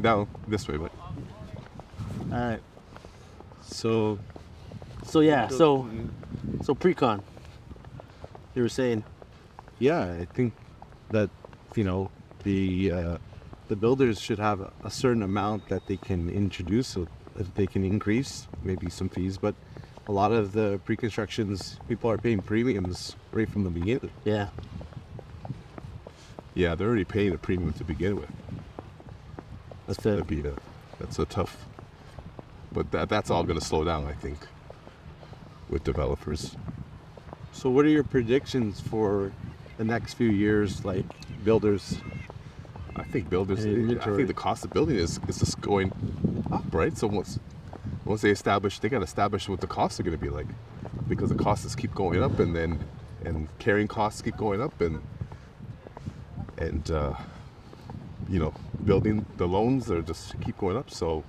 down this way, but All right. So Pre-con. You were saying. yeah, I think that the builders should have a certain amount that they can introduce, so that they can increase maybe some fees. But a lot of the pre-constructions, people are paying premiums right from the beginning. Yeah. yeah, they're already paying a premium to begin with. That's That's a tough. But that's all going to slow down, I think, with developers. So what are your predictions for the next few years, like builders? I think builders. And I inventory. think the cost of building is just going up, right? So once they got to establish what the costs are going to be like, because the costs keep going up, and carrying costs keep going up, and building the loans are just keep going up. So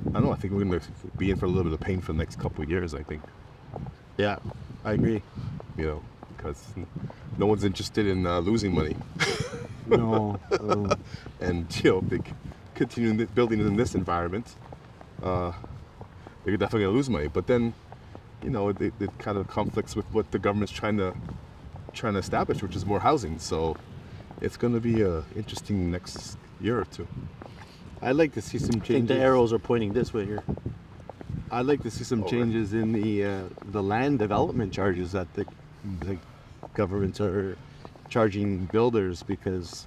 I don't know. I think we're going to be in for a little bit of pain for the next couple of years. I think, Yeah, I agree. because no one's interested in losing money. No, And they continue building in this environment, they're definitely gonna lose money. But then, it kind of conflicts with what the government's trying to establish, which is more housing. So it's gonna be a interesting next year or two. I'd like to see some I think changes. the arrows are pointing this way here. I'd like to see some changes in the land development charges that the governments are charging builders, because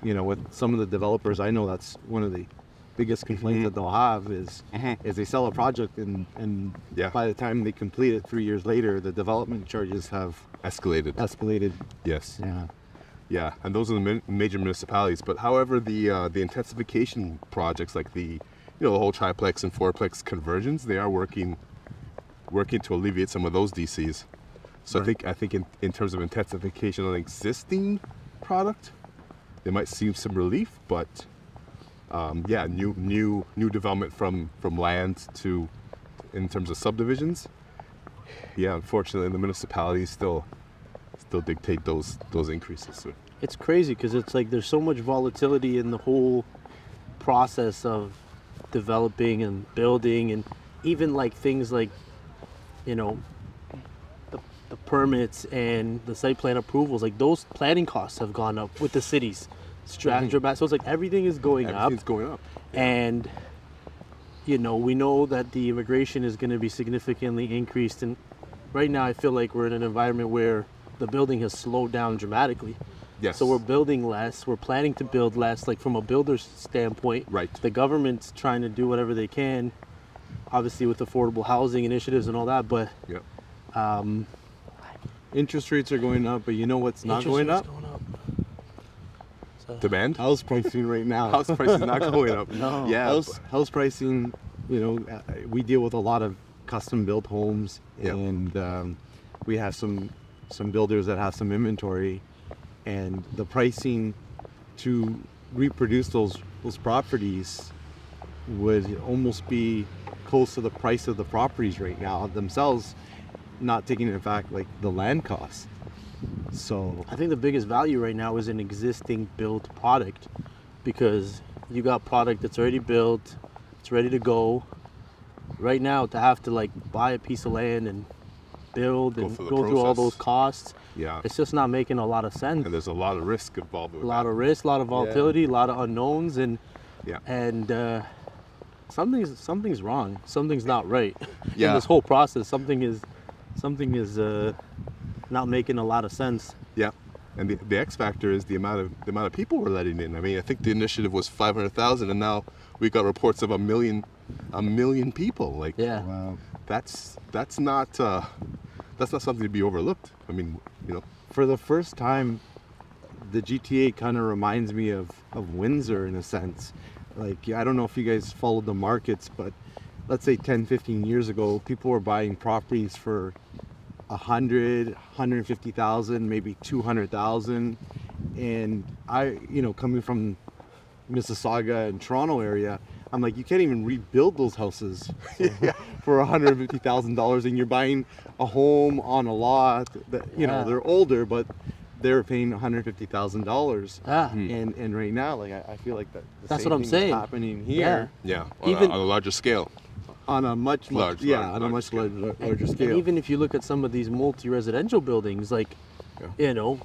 with some of the developers I know, that's one of the biggest complaints that they'll have is they sell a project and Yeah. by the time they complete it 3 years later, the development charges have Escalated. Yes. Yeah. Yeah, and those are the major municipalities. But however, the intensification projects, like the whole triplex and fourplex conversions, they are working to alleviate some of those DCs. So Right. I think in terms of intensification on existing product, they might see some relief. But new development from land to in terms of subdivisions. Yeah, unfortunately, the municipalities still dictate those increases. So, It's crazy because it's like there's so much volatility in the whole process of developing and building, and even like things like the permits and the site plan approvals. Like those planning costs have gone up with the cities. Dramatic. So it's like everything is going everything's up, going up. and we know that the immigration is going to be significantly increased. And right now, I feel like we're in an environment where the building has slowed down dramatically. Yes. So we're building less. We're planning to build less. Like from a builder's standpoint, Right. The government's trying to do whatever they can, obviously with affordable housing initiatives and all that. But Yeah. Interest rates are going up, but you know what's not interest going rates up? going up. So, Demand. House pricing right now. House prices not going up. No. Yeah. House pricing, we deal with a lot of custom built homes, Yeah. and we have some builders that have some inventory, and the pricing to reproduce those properties would almost be close to the price of the properties right now themselves, not taking into fact like the land costs. So I think the biggest value right now is an existing built product, because you got product that's already built, it's ready to go. Right now, to have to like buy a piece of land and build and through the go through all process. those costs, Yeah. it's just not making a lot of sense. And there's a lot of risk involved with A lot that. of risk, a lot of volatility, a lot of unknowns, and Yeah. something's wrong. Something's not right Yeah. in this whole process. Something is not making a lot of sense. Yeah. And the X factor is the amount of people we're letting in. I mean, I think the initiative was 500,000, and now we got reports of a million people. Like, Yeah. wow. that's not something to be overlooked. I mean, For the first time, the GTA kind of reminds me of Windsor in a sense. Like, I don't know if you guys followed the markets, but let's say 10, 15 years ago, people were buying properties for 150,000, maybe 200,000. And I, coming from Mississauga and Toronto area, I'm like, you can't even rebuild those houses for $150,000, and you're buying a home on a lot that, Yeah. they're older, but they were paying $150,000. Ah. And right now, like I feel like the That's same what I'm thing is saying. happening here Yeah, Even- on a larger scale. on a much Large larger And scale. even if you look at some of these multi-residential buildings, like, Yeah. you know,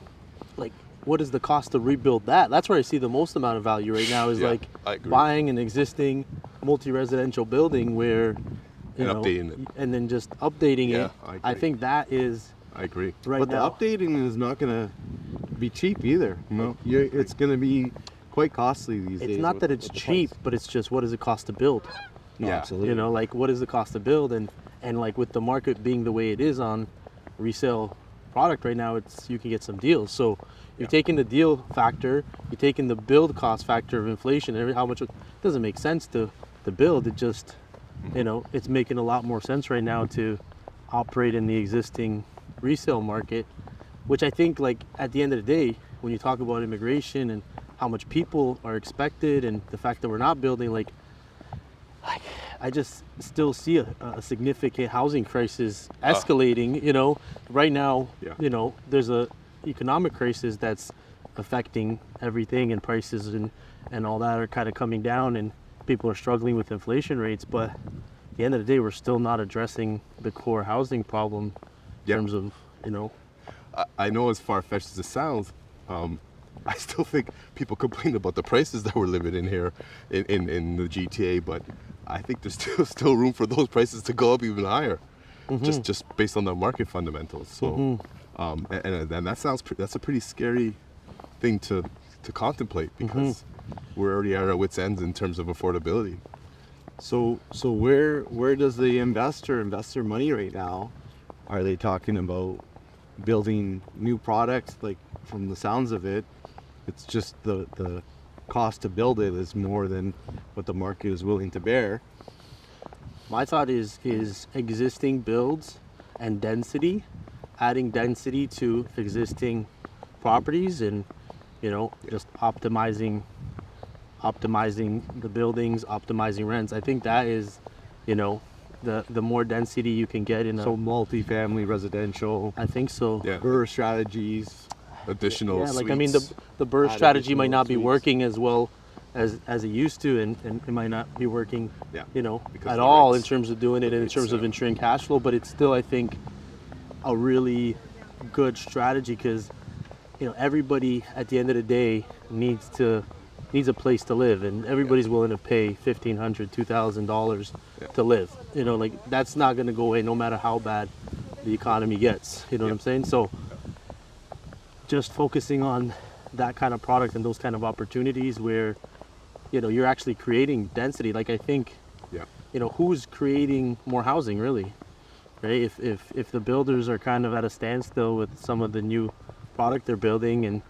like what is the cost to rebuild that? That's where I see the most amount of value right now is Yeah, like I agree. buying an existing multi-residential building where, you And know, updating it. and then just updating Yeah, it. I I agree. think that is I agree. right But now. the updating is not gonna be cheap either. No. It's gonna be quite costly these days. It's not with- that it's with the cheap, price. but it's just what does it cost to build? No, Yeah. absolutely. You know, like what is the cost to build, and like with the market being the way it is on resale product right now, it's you can get some deals. So you're taking the deal factor, you're taking the build cost factor of inflation, and how much it doesn't make sense to build. It just, you know, it's making a lot more sense right now to operate in the existing resale market, which I think, like at the end of the day, when you talk about immigration and how much people are expected and the fact that we're not building, like I just still see a significant housing crisis escalating. You know, right now, Yeah. you know, there's a economic crisis that's affecting everything, and prices and all that are kind of coming down, and people are struggling with inflation rates. But at the end of the day, we're still not addressing the core housing problem in Yeah. terms of, you know, I know as far-fetched as it sounds, I still think people complain about the prices that we're living in here in the GTA, but I think there's still room for those prices to go up even higher, just based on the market fundamentals. So, and that's a pretty scary thing to contemplate, because we're already at our wits' ends in terms of affordability. So where does the investor invest their money right now? Are they talking about building new products? Like, from the sounds of it, it's just the cost to build it is more than what the market is willing to bear. my thought is existing builds and density, adding density to existing properties, and, you know, just optimizing the buildings, optimizing rents. I think that is, you know, the more density you can get in a. So multifamily residential, I think so. Yeah, BRRRR strategies. additional Yeah, like I suites. mean, the BRRRR Add strategy might additional not be suites. working as well as it used to, and it might not be working, Yeah, you know, because at the all in rates- terms of doing it and in it's, terms of ensuring cash flow. But it's still, I think, a really good strategy, because, you know, everybody at the end of the day needs a place to live, and everybody's willing to pay $1,500, $2,000 Yeah. to live. You know, like that's not going to go away no matter how bad the economy gets. You know what I'm saying? So just focusing on that kind of product and those kind of opportunities where, you know, you're actually creating density. Like I think, Yeah, you know, who's creating more housing really, right? If the builders are kind of at a standstill with some of the new product they're building, and,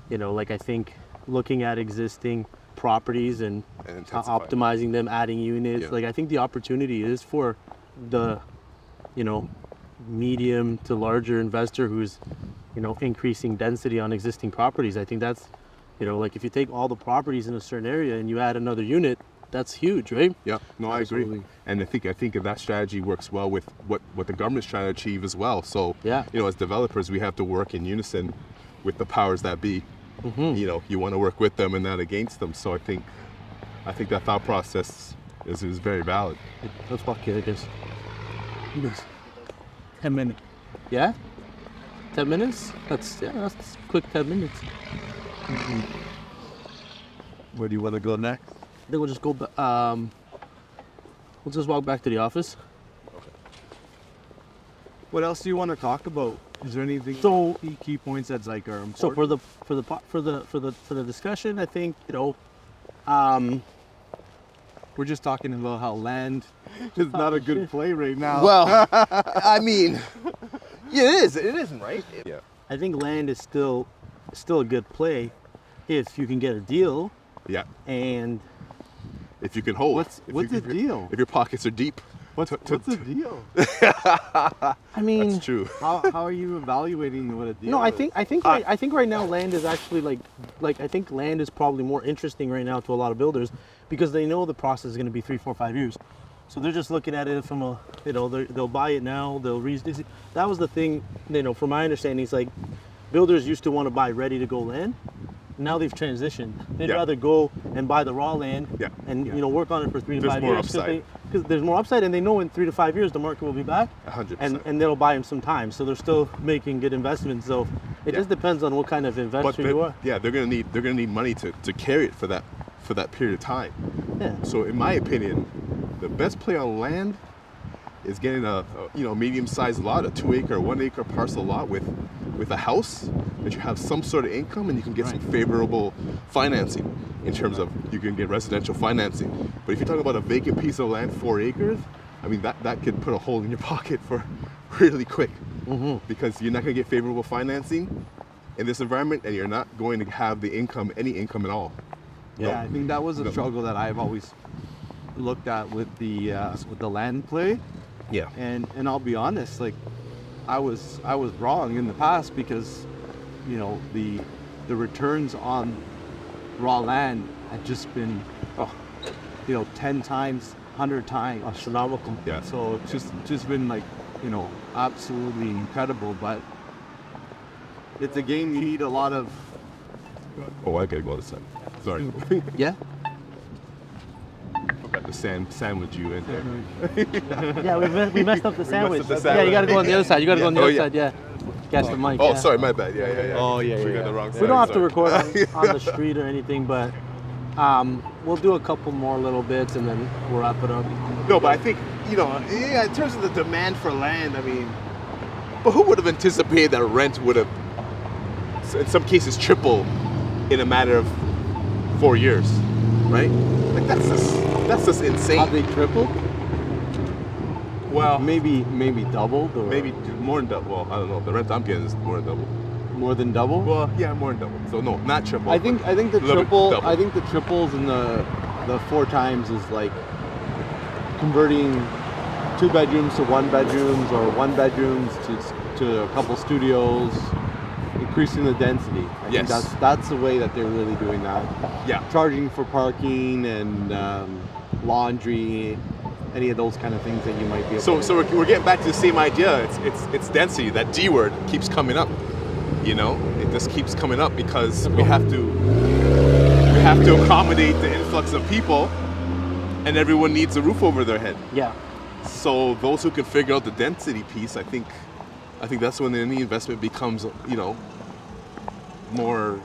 you know, like I think looking at existing properties and intensify. optimizing them, adding units, Yeah. like I think the opportunity is for the, you know, medium to larger investor who's, you know, increasing density on existing properties. I think that's, you know, like if you take all the properties in a certain area and you add another unit, that's huge, right? Yeah, no, I agree, Absolutely. and I think that strategy works well with what the government's trying to achieve as well. So, Yeah. you know, as developers, we have to work in unison with the powers that be. You know, you want to work with them and not against them. So I think that thought process is very valid. Let's walk here, I guess. 10 minutes. Yeah? 10 minutes? That's a quick 10 minutes. Where do you want to go next? Then we'll just go back, we'll just walk back to the office. What else do you want to talk about? Is there anything So- key points that's like are important? So for the discussion, I think, you know, we're just talking about how land is not a good play right now. Well, I mean, yeah, it isn't right. Yeah, I think land is still a good play if you can get a deal, yeah. and If you can hold. What's the deal? If your pockets are deep. What's the deal? I mean, That's true. How are you evaluating what a deal no, I is? think right now land is actually like I think land is probably more interesting right now to a lot of builders, because they know the process is going to be 3, 4, 5 years. So they're just looking at it from a, you know, they'll buy it now, that was the thing, you know, from my understanding, it's like builders used to want to buy ready to go land. Now they've transitioned. They'd Yeah. rather go and buy the raw land Yeah. and work on it for 3 to There's 5 more years. upside. Because there's more upside, and they know in 3 to 5 years the market will be back. 100%. And they'll buy them some time. So they're still making good investments. So it just depends on what kind of investor you are. yeah, they're gonna need money to carry it for that period of time. Yeah. So in my opinion, the best play on land is getting a medium-sized lot, a 2-acre, 1-acre parcel lot with a house that you have some sort of income, and you can get some favorable financing in terms of you can get residential financing. But if you're talking about a vacant piece of land, 4 acres, I mean that could put a hole in your pocket for really quick, because you're not going to get favorable financing in this environment, and you're not going to have any income at all. Yeah, I think that was a No. struggle that I've always looked at with the land play. Yeah. And I'll be honest, like I was wrong in the past, because the returns on raw land had just been 10 times, 100 times. Astronomical. Yeah. So it's just been like absolutely incredible. But it's a game you need a lot of. Oh, I gotta go this side. Sorry. Yeah. Forgot to sandwich you in there. Yeah, we messed up the sandwich. the Yeah, you sandwich. got to go on the other side. You got to go on the Oh, other yeah. side. Yeah. Catch the mic. Oh, yeah. sorry, my bad. Yeah. Oh, yeah, Forgot yeah. the wrong side. We don't have to sorry. record on the street or anything, but we'll do a couple more little bits and then we'll wrap it up. No, but I think, in terms of the demand for land, I mean, but who would have anticipated that rent would have, in some cases, triple in a matter of 4 years, right? Like that's just insane. Have they tripled? Well, Maybe doubled, or maybe more than double. Well, I don't know. The rent I'm getting is more than double. more than double. Well, yeah, more than double. So no, not triple. I think the little bit triple. double. I think the triples and the 4 times is like converting 2 bedrooms to 1 bedrooms, or 1 bedrooms to a couple studios, increasing the density. I think Yes. that's the way that they're really doing that. Yeah. Charging for parking and laundry, any of those kind of things that you might be able to. So we're getting back to the same idea. It's density. That D word keeps coming up. It just keeps coming up because we have to accommodate the influx of people, and everyone needs a roof over their head. Yeah. So those who can figure out the density piece, I think that's when any investment becomes, more.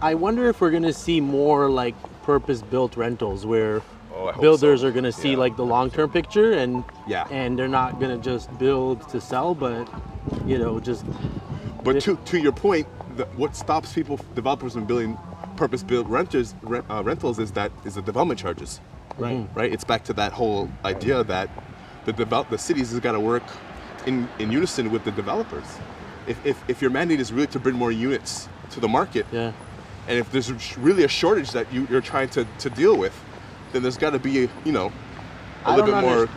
I wonder if we're going to see more like purpose-built rentals where Oh, I hope builders so. are going to see Yeah. like the long-term picture and Yeah. and they're not going to just build to sell, but just But to your point, what stops developers from building purpose-built rentals is the development charges. Right. Right. It's back to that whole idea that the cities has got to work in unison with the developers. If your mandate is really to bring more units to the market, Yeah. and if there's really a shortage that you're trying to deal with, then there's got to be a little bit more.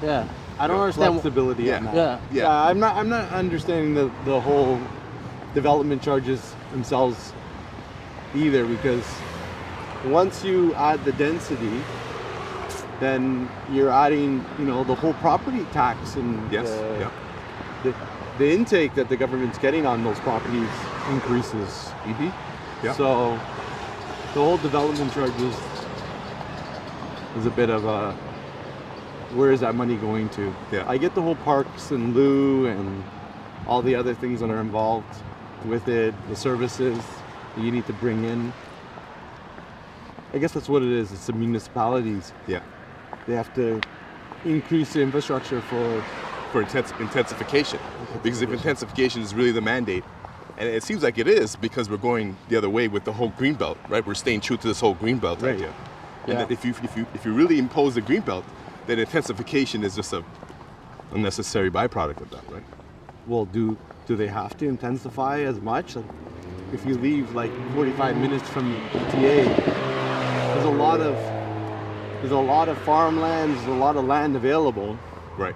Yeah. I don't understand. flexibility Yeah. on that. Yeah. Yeah. I'm not understanding the whole development charges themselves either, because once you add the density, then you're adding the whole property tax and Yes. Yeah. the intake that the government's getting on those properties increases. Mm-hmm. Yeah. So the whole development charges is a bit of a, where is that money going to? Yeah. I get the whole parks and lieu and all the other things that are involved with it, the services that you need to bring in. I guess that's what it is. It's the municipalities. Yeah. They have to increase the infrastructure for Intensification, because if intensification is really the mandate, and it seems like it is, because we're going the other way with the whole green belt, right? We're staying true to this whole green belt Right. idea. Yeah. And that if you really impose the green belt, then intensification is just a unnecessary byproduct of that, right? Well, do they have to intensify as much? Like, if you leave like 45 minutes from TA, there's a lot of farmland, there's a lot of land available. Right.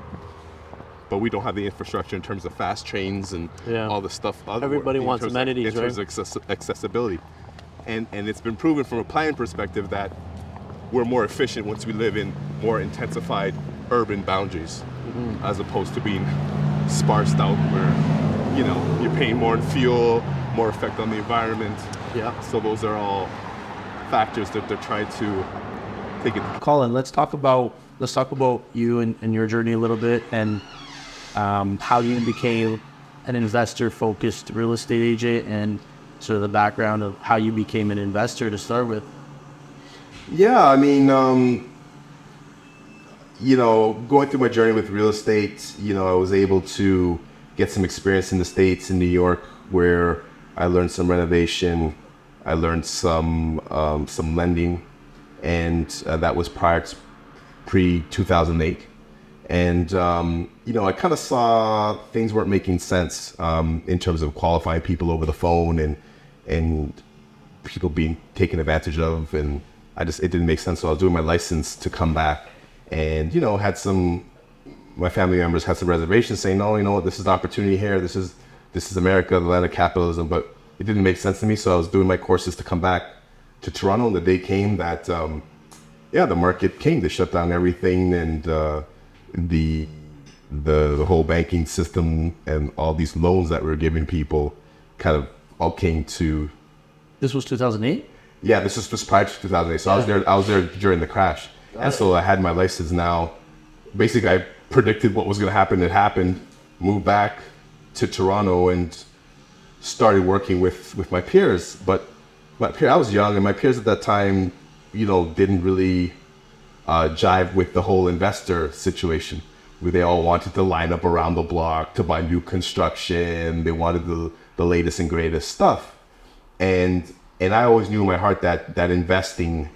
But we don't have the infrastructure in terms of fast trains and Yeah. all the stuff. Everybody in wants terms amenities, in terms of accessibility, and it's been proven from a planning perspective that we're more efficient once we live in more intensified urban boundaries, as opposed to being sparsed out where you're paying more in fuel, more effect on the environment. Yeah. So those are all factors that they're trying to take into. Colin, let's talk about you and your journey a little bit, and how you became an investor-focused real estate agent, and sort of the background of how you became an investor to start with. Yeah, I mean, going through my journey with real estate, I was able to get some experience in the States, in New York, where I learned some renovation, I learned some lending, and that was pre-2008. And, I kind of saw things weren't making sense in terms of qualifying people over the phone and people being taken advantage of. And it didn't make sense. So I was doing my license to come back and, my family members had some reservations saying, no, you know what, this is an opportunity here. This is America, the land of capitalism. But it didn't make sense to me. So I was doing my courses to come back to Toronto. And the day came that, the market came. They shut down everything, and the whole banking system and all these loans that we were giving people kind of all came to. This was 2008? Yeah, this was just prior to 2008. So I was there during the crash. And so I had my license now. Basically, I predicted what was going to happen. It happened. Moved back to Toronto and started working with my peers. But I was young, and my peers at that time, didn't really jive with the whole investor situation, where they all wanted to line up around the block to buy new construction. They wanted the latest and greatest stuff. And I always knew in my heart that investing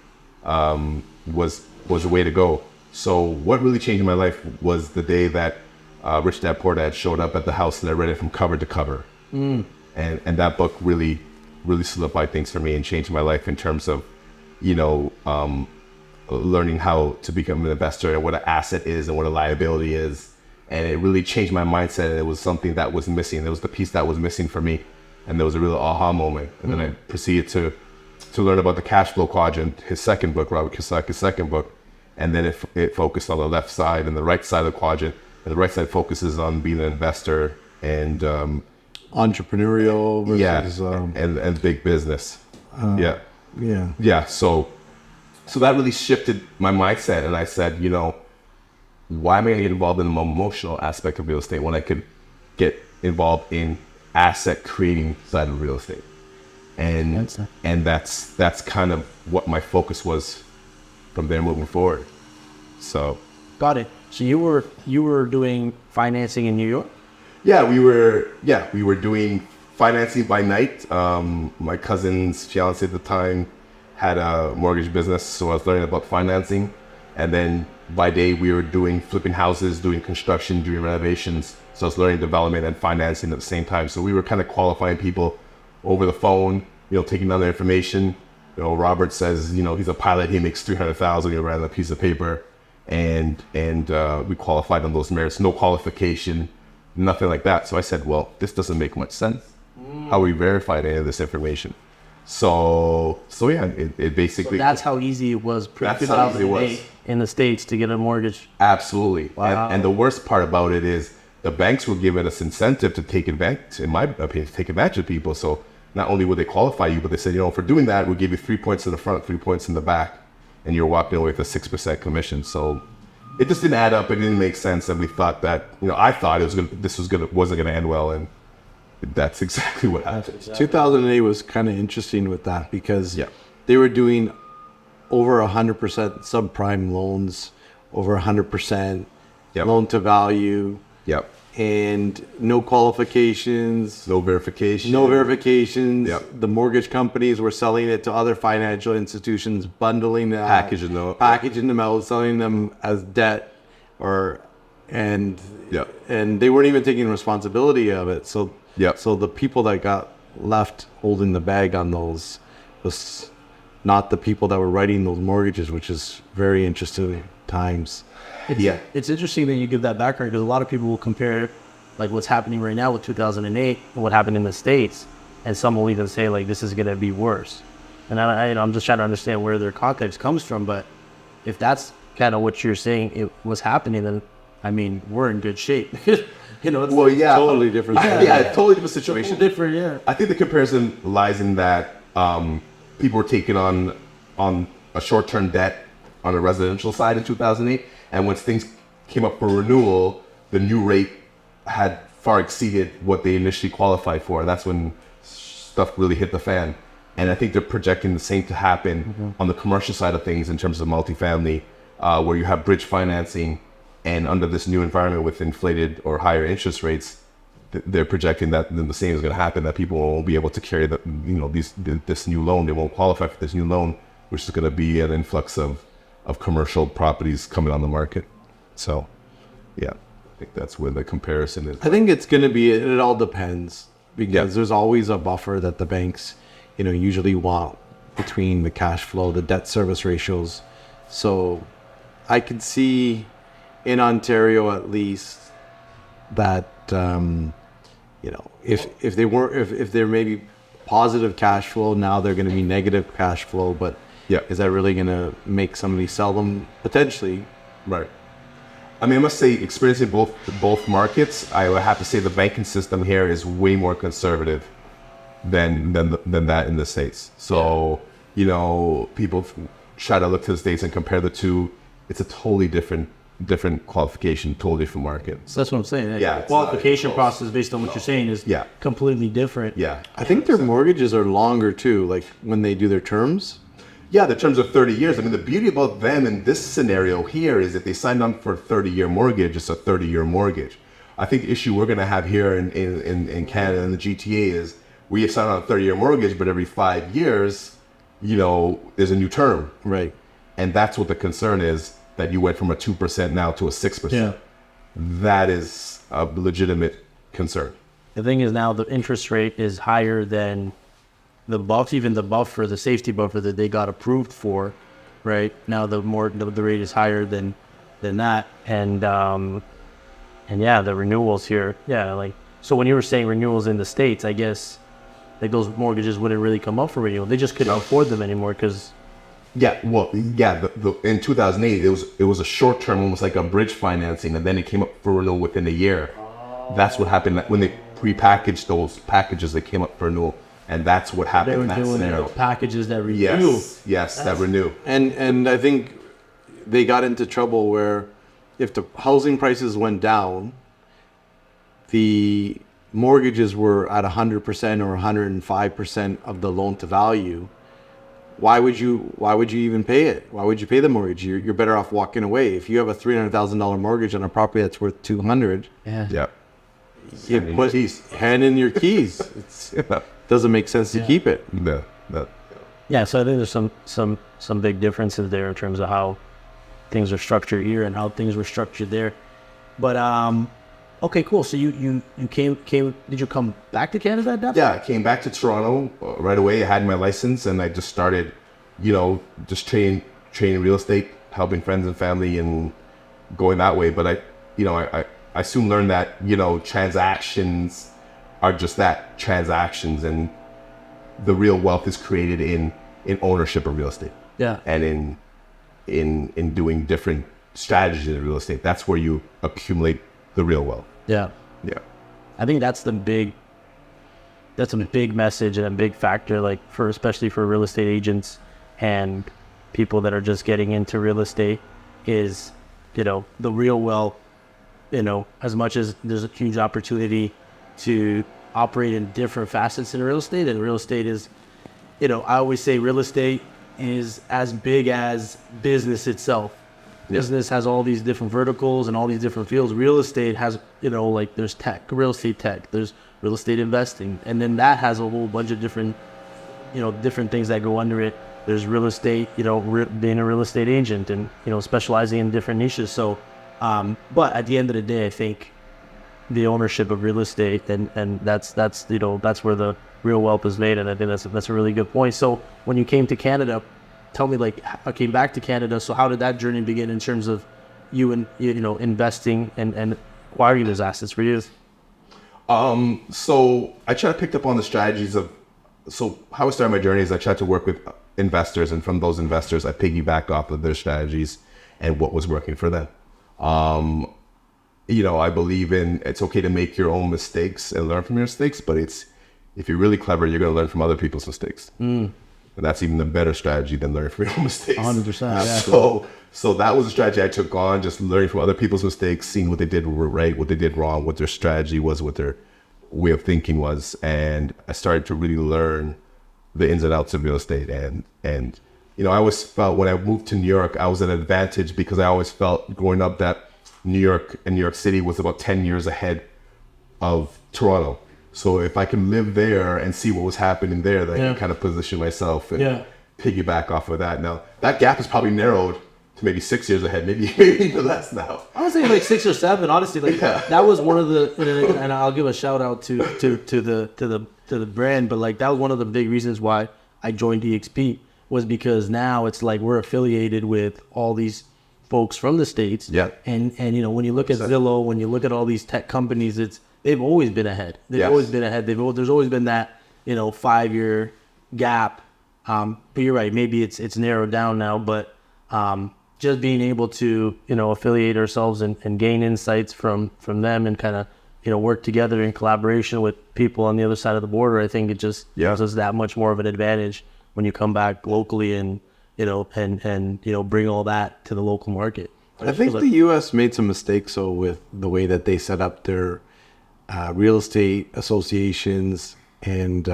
was the way to go. So what really changed my life was the day that Rich Dad Poor Dad showed up at the house, and I read it from cover to cover. And that book really solidified things for me and changed my life in terms of, learning how to become an investor and what an asset is and what a liability is. And it really changed my mindset. And it was something that was missing. It was the piece that was missing for me. And there was a real aha moment. And then I proceeded to learn about the cash flow quadrant, his second book, Robert Jendrzejczak's second book. And then it focused on the left side and the right side of the quadrant. And the right side focuses on being an investor and entrepreneurial versus and big business. Yeah. So that really shifted my mindset, and I said, why am I going to get involved in the emotional aspect of real estate when I could get involved in asset creating side of real estate? And that's kind of what my focus was from there moving forward. So got it. So you were doing financing in New York? We were doing financing by night. My cousin's fiance at the time had a mortgage business, so I was learning about financing. And then by day we were flipping houses, doing construction, doing renovations. So I was learning development and financing at the same time. So we were kind of qualifying people over the phone, taking down their information. Robert says, he's a pilot, he makes $300,000, he ran a piece of paper, and we qualified on those merits, no qualification, nothing like that. So I said, well, this doesn't make much sense. How we verified any of this information? So it basically. So that's how easy it was pre-2008 in the States to get a mortgage. Absolutely. Wow. And the worst part about it is the banks were giving us incentive to take advantage, in my opinion, to take advantage of people. So not only would they qualify you, but they said, for doing that, we'll give you 3 points in the front, 3 points in the back, and you're walking away with a 6% commission. So it just didn't add up. It didn't make sense. And we thought that, I thought wasn't going to end well. And that's exactly what happened. 2008 was kind of interesting with that because they were doing over 100% subprime loans, over 100% loan to value. Yep. And no qualifications. No verification. Yep. The mortgage companies were selling it to other financial institutions, bundling that. Packaging them out, selling them as debt and they weren't even taking responsibility of it. So the people that got left holding the bag on those was not the people that were writing those mortgages, which is very interesting times. It's interesting that you give that background because a lot of people will compare like what's happening right now with 2008 and what happened in the States, and some will even say like this is going to be worse. And I'm just trying to understand where their context comes from. But if that's kind of what you're saying it was happening, then I mean, we're in good shape. It's Well, yeah, Totally different. Yeah, totally different situation. different, yeah. I think the comparison lies in that people were taking on a short-term debt on the residential side in 2008, and once things came up for renewal, the new rate had far exceeded what they initially qualified for. That's when stuff really hit the fan. And I think they're projecting the same to happen on the commercial side of things in terms of multifamily, where you have bridge financing, and under this new environment with inflated or higher interest rates, they're projecting that then the same is going to happen, that people won't be able to carry this new loan. They won't qualify for this new loan, which is going to be an influx of commercial properties coming on the market. So, yeah, I think that's where the comparison is. I think it's going to be, it all depends, because Yeah. there's always a buffer that the banks, usually want between the cash flow, the debt service ratios. So I could see in Ontario, at least, that, if they're maybe positive cash flow, now they're going to be negative cash flow, but Yeah. is that really going to make somebody sell them? Potentially. Right. I mean, I must say, experiencing both markets, I would have to say the banking system here is way more conservative than that in the States. So, people try to look to the States and compare the two. It's a totally different qualification, totally different market. So that's what I'm saying. Yeah, The it's qualification not close. process based on what you're saying is Yeah. completely different. Yeah. I think their mortgages are longer too, like when they do their terms. Yeah, the terms of 30 years. I mean, the beauty about them in this scenario here is if they signed on for a 30-year mortgage, it's a 30-year mortgage. I think the issue we're going to have here in Canada and the GTA is we have signed on a 30-year mortgage, but every 5 years, there's a new term. Right. And that's what the concern is, that you went from a 2% now to a 6%. Yeah. That is a legitimate concern. The thing is now the interest rate is higher than the buffer, the safety buffer that they got approved for, right? Now the rate is higher than that, and yeah, the renewals here, yeah, like so when you were saying renewals in the States, I guess like those mortgages wouldn't really come up for renewal. They just couldn't afford them anymore because. Yeah, well, yeah. In 2008, it was a short term, almost like a bridge financing, and then it came up for renewal within a year. That's what happened when they prepackaged those packages. They came up for renewal, and that's what happened They were in that doing scenario. packages that renew. Yes, that renew. And I think they got into trouble where if the housing prices went down, the mortgages were at 100% or 105% of the loan to value. Why would you even pay it? Why would you pay the mortgage? You're better off walking away. If you have a $300,000 mortgage on a property that's worth $200, Yeah. Yeah. you Hand in put your keys. hand in your keys. It doesn't make sense to keep it. Yeah, so I think there's some big differences there in terms of how things are structured here and how things were structured there. But okay, cool. So you came. Did you come back to Canada at that point? Yeah, I came back to Toronto right away. I had my license, and I just started, just trading real estate, helping friends and family, and going that way. But I soon learned that transactions are just that, transactions, and the real wealth is created in ownership of real estate. Yeah. And in doing different strategies in real estate. That's where you accumulate the real wealth. Yeah. Yeah. I think that's a big message and a big factor, like especially for real estate agents and people that are just getting into real estate is, the real wealth, as much as there's a huge opportunity to operate in different facets in real estate, and real estate is, I always say real estate is as big as business itself. Yeah. Business has all these different verticals and all these different fields. Real estate has, like there's real estate tech, there's real estate investing, and then that has a whole bunch of different, different things that go under it. There's real estate, being a real estate agent and, specializing in different niches. So, but at the end of the day, I think the ownership of real estate and that's where the real wealth is made. And I think that's a really good point. So when you came to Canada, tell me, I came back to Canada. So how did that journey begin in terms of you and, investing and acquiring those assets for you? So I tried to pick up on the strategies so how I started my journey is I tried to work with investors, and from those investors, I piggybacked off of their strategies and what was working for them. I believe in it's okay to make your own mistakes and learn from your mistakes, but if you're really clever, you're going to learn from other people's mistakes. And that's even a better strategy than learning from your own mistakes. 100%. Yeah. So that was a strategy I took on, just learning from other people's mistakes, seeing what they did right, what they did wrong, what their strategy was, what their way of thinking was. And I started to really learn the ins and outs of real estate. And I always felt when I moved to New York, I was at an advantage because I always felt growing up that New York and New York City was about 10 years ahead of Toronto. So if I can live there and see what was happening there, then I can kind of position myself and piggyback off of that. Now, that gap is probably narrowed to maybe 6 years ahead, maybe even less now. I would say like 6 or 7. Honestly, like that was one of the, and I'll give a shout out to the brand, but like that was one of the big reasons why I joined EXP was because now it's like we're affiliated with all these folks from the States. Yeah. And when you look at Zillow, when you look at all these tech companies, they've always been ahead. They've always been ahead. There's always been that 5-year gap. But you're right. Maybe it's narrowed down now, but just being able to affiliate ourselves and gain insights from them and kind of work together in collaboration with people on the other side of the border, I think it just gives us that much more of an advantage when you come back locally and bring all that to the local market. I think the U.S. made some mistakes though with the way that they set up their real estate associations, and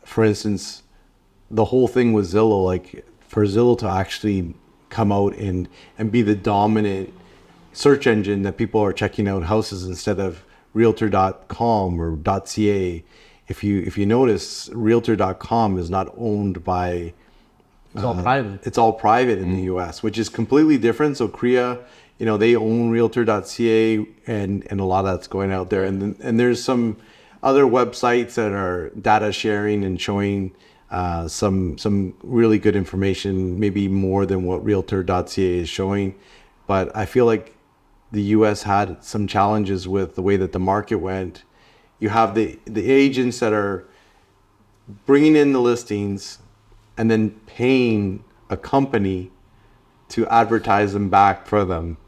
for instance, the whole thing with Zillow, like for Zillow to actually come out and be the dominant search engine that people are checking out houses instead of realtor.com or .ca. If you notice, realtor.com is not owned by... It's all private. It's all private in the U.S., which is completely different. So Korea, they own realtor.ca and a lot of that's going out there. And there's some other websites that are data sharing and showing some really good information, maybe more than what realtor.ca is showing. But I feel like the U.S. had some challenges with the way that the market went. You have the agents that are bringing in the listings and then paying a company to advertise them back for them,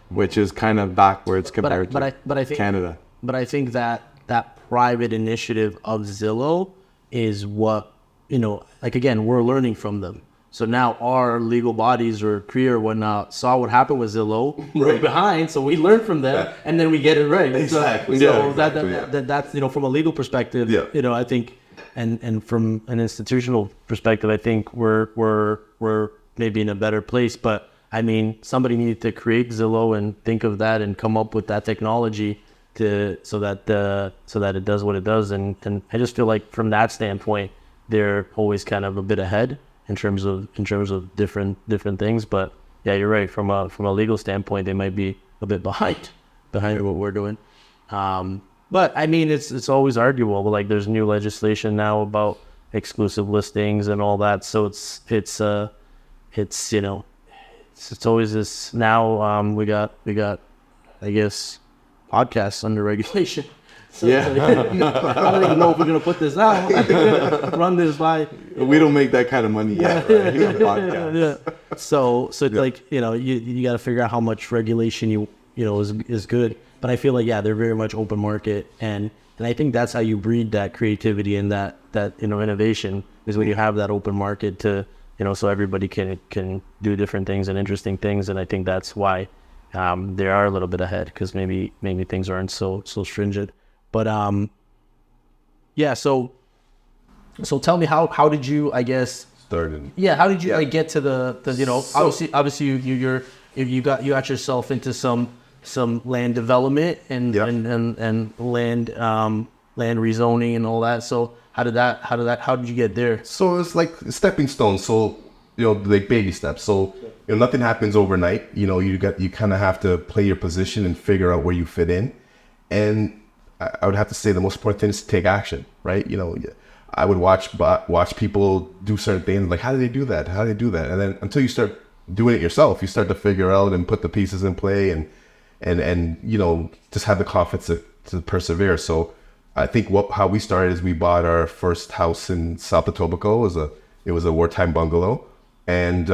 which is kind of backwards compared to I think, Canada. But I think that private initiative of Zillow is what, like again, we're learning from them. So now our legal bodies or CREA or whatnot saw what happened with Zillow right behind, so we learn from them and then we get it right. Exactly. So that's from a legal perspective, I think, and from an institutional perspective, I think we're maybe in a better place. But I mean, somebody needed to create Zillow and think of that and come up with that technology so that it does what it does. And I just feel like from that standpoint, they're always kind of a bit ahead in terms of different things. But yeah, you're right. From a legal standpoint, they might be a bit behind what we're doing. But I mean, it's always arguable. But like, there's new legislation now about exclusive listings and all that. So it's always this. Now we got I guess podcasts under regulation. So I don't even know if we're gonna put this out. Run this by. We don't make that kind of money yet. Right? So it's like you got to figure out how much regulation is good. But I feel like they're very much open market, and I think that's how you breed that creativity and that innovation is when you have that open market to so everybody can do different things and interesting things. And I think that's why they are a little bit ahead, because maybe things aren't so stringent. But so tell me how did you, I guess, started? Yeah, how did you like get to the obviously you got yourself into some land development and land rezoning and all that. So how did you get there? So it's like stepping stones. So like baby steps. So nothing happens overnight. You kind of have to play your position and figure out where you fit in. And I would have to say the most important thing is to take action, right? I would watch people do certain things, like how do they do that? And then until you start doing it yourself, you start to figure out and put the pieces in play and just have the confidence to persevere. So I think how we started is we bought our first house in South Etobicoke. It was a wartime bungalow, and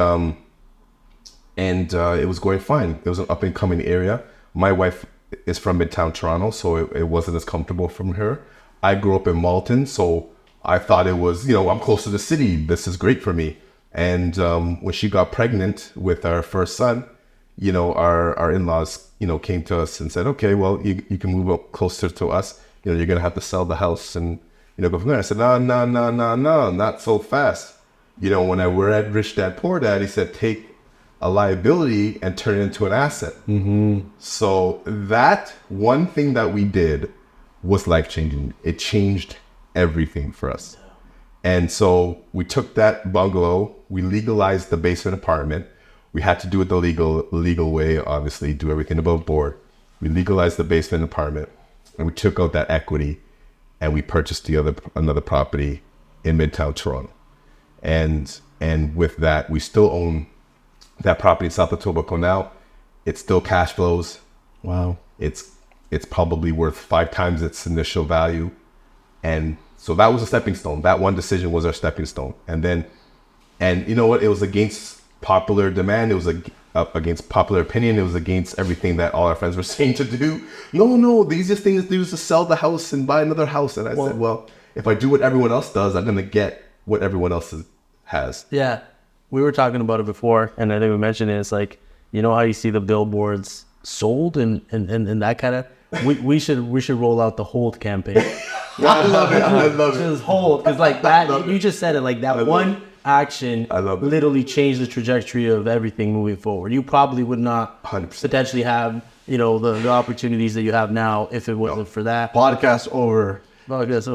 it was going fine. It was an up and coming area. My wife is from Midtown Toronto, so it wasn't as comfortable from her. I grew up in Malton, so I thought it was, I'm close to the city. This is great for me. And when she got pregnant with our first son, our in-laws, came to us and said, okay, well, you can move up closer to us. You're going to have to sell the house and, go from there. I said, no, not so fast. When I read Rich Dad Poor Dad, he said, take a liability and turn it into an asset. Mm-hmm. So that one thing that we did was life-changing. It changed everything for us. And so we took that bungalow, we legalized the basement apartment. We had to do it the legal way, obviously, do everything above board. We legalized the basement apartment, and we took out that equity, and we purchased another property in Midtown Toronto. And with that, we still own that property in South Etobicoke now. It still cash flows. Wow. It's probably worth 5 times its initial value. And so that was a stepping stone. That one decision was our stepping stone. And you know what? It was against popular demand. It was against popular opinion. It was against everything that all our friends were saying to do. No, the easiest thing to do is to sell the house and buy another house. And I said, well, if I do what everyone else does, I'm going to get what everyone else has. Yeah. We were talking about it before, and I think we mentioned it. It's like, how you see the billboards sold and that kind of, we should roll out the hold campaign. I love it. Just hold, because like that, you just said it, like that one action literally changed the trajectory of everything moving forward. You probably would not 100%. potentially have, the opportunities that you have now if it wasn't for that. Podcast over.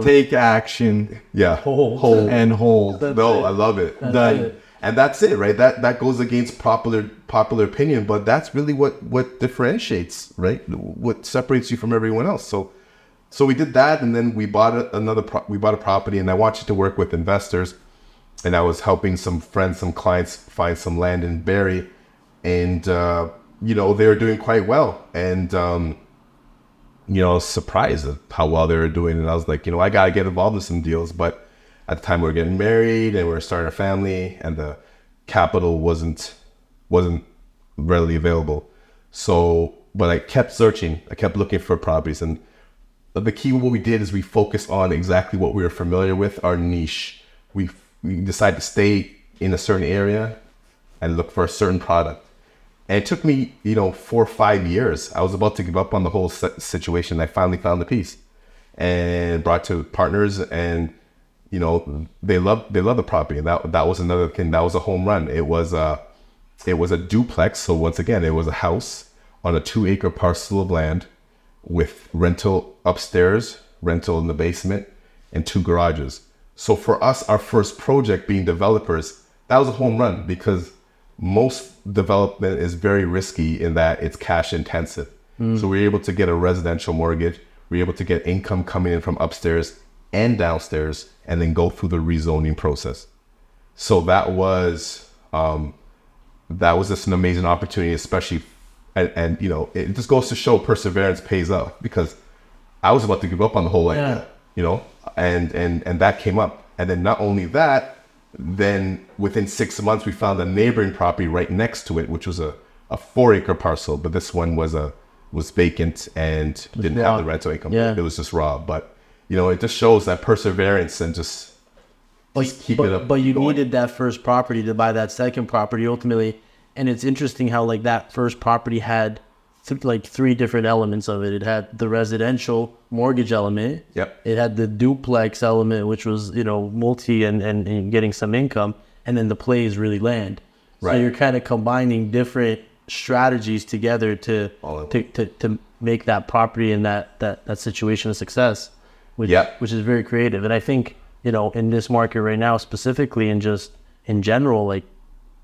Take action. Yeah. Hold. And hold. That's No, it. I love it. That's it. And that's it, right? That goes against popular opinion, but that's really what differentiates, right? What separates you from everyone else. So we did that, and then we bought a property, and I want you to work with investors, and I was helping some friends, some clients find some land in Barrie, and they were doing quite well, and I was surprised at how well they were doing, and I was like, I gotta get involved in some deals, but at the time we were getting married and we were starting a family, and the capital wasn't readily available. So, but I kept searching. I kept looking for properties, and the key, what we did is we focused on exactly what we were familiar with, our niche. We decided to stay in a certain area and look for a certain product. And it took me, 4 or 5 years. I was about to give up on the whole situation. I finally found the piece and brought to partners, and they love the property. And that was another thing. That was a home run. It was a duplex. So once again, it was a house on a 2-acre parcel of land with rental upstairs, rental in the basement, and 2 garages. So for us, our first project being developers, that was a home run, because most development is very risky in that it's cash intensive. So we were able to get a residential mortgage. We were able to get income coming in from upstairs and downstairs, and then go through the rezoning process. So that was just an amazing opportunity, especially, and it just goes to show perseverance pays off, because I was about to give up on the whole idea, and that came up. And then not only that, then within 6 months we found a neighboring property right next to it, which was a 4-acre parcel, but this one was vacant and didn't have the rental income. It was just raw. But it just shows that perseverance and just keep it up. But you needed that first property to buy that second property ultimately. And it's interesting how like that first property had 3 different elements of it. It had the residential mortgage element. Yep. It had the duplex element, which was, multi and getting some income. And then the play is really land. Right. So you're kind of combining different strategies together to make that property and that situation a success, which is very creative. And I think, in this market right now specifically, and just in general, like,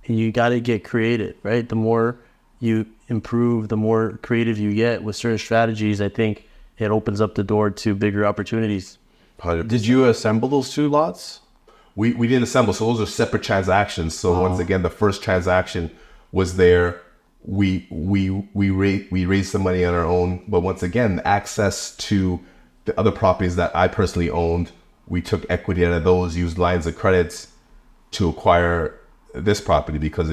you got to get creative, right? The more you improve, the more creative you get with certain strategies, I think it opens up the door to bigger opportunities. 100%. Did you assemble those 2 lots? We didn't assemble, so those are separate transactions. So once again, the first transaction was there. We raised the money on our own, but once again, access to the other properties that I personally owned, we took equity out of those, used lines of credits to acquire this property, because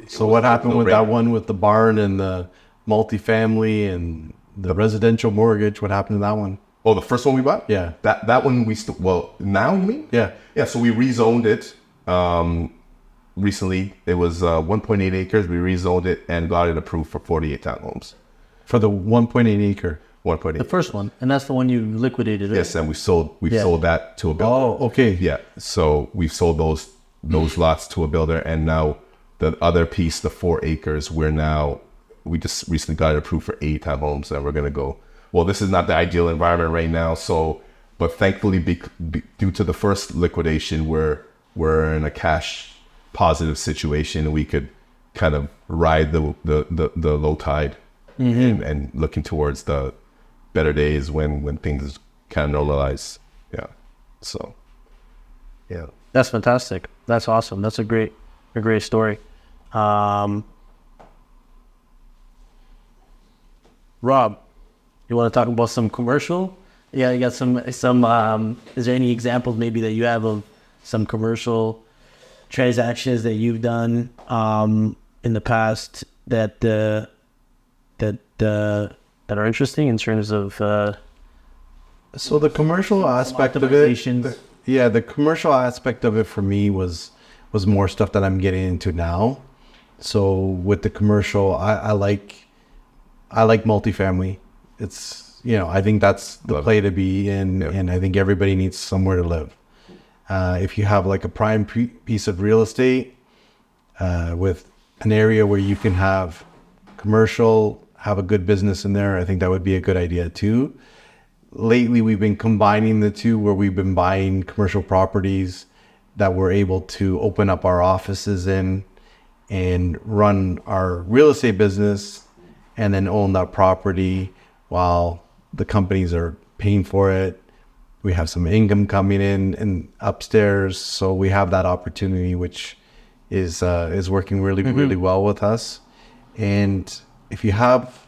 So what happened with that one with the barn and the multifamily and the residential mortgage. What happened to that one? Oh, the first one we bought? Yeah. That one we still, well, now you mean? Yeah. Yeah, so we rezoned it recently. It was 1.8 acres. We rezoned it and got it approved for 48 townhomes. For the 1.8 acre. 1.8. The first one, and that's the one you liquidated. Right? Yes, and we sold that to a builder. Oh, okay. Yeah, so we've sold those lots to a builder, and now the other piece, the 4 acres, we just recently got it approved for 8 townhomes, and we're gonna go. Well, this is not the ideal environment right now, but thankfully, due to the first liquidation, we're in a cash positive situation, and we could kind of ride the low tide and looking towards the better days when things kind of normalize. Yeah, so yeah. That's fantastic. That's awesome. That's a great story. Rob, you want to talk about some commercial? Yeah, you got some. Is there any examples maybe that you have of some commercial transactions that you've done in the past that are interesting in terms of So the commercial aspect of it, the commercial aspect of it for me was more stuff that I'm getting into now. So with the commercial, I like multifamily. It's, I think that's the play to be in, and I think everybody needs somewhere to live. If you have like a prime piece of real estate with an area where you can have commercial, have a good business in there, I think that would be a good idea too. Lately, we've been combining the two, where we've been buying commercial properties that we're able to open up our offices in and run our real estate business, and then own that property while the companies are paying for it. We have some income coming in and upstairs, so we have that opportunity, which is working really well with us. And if you have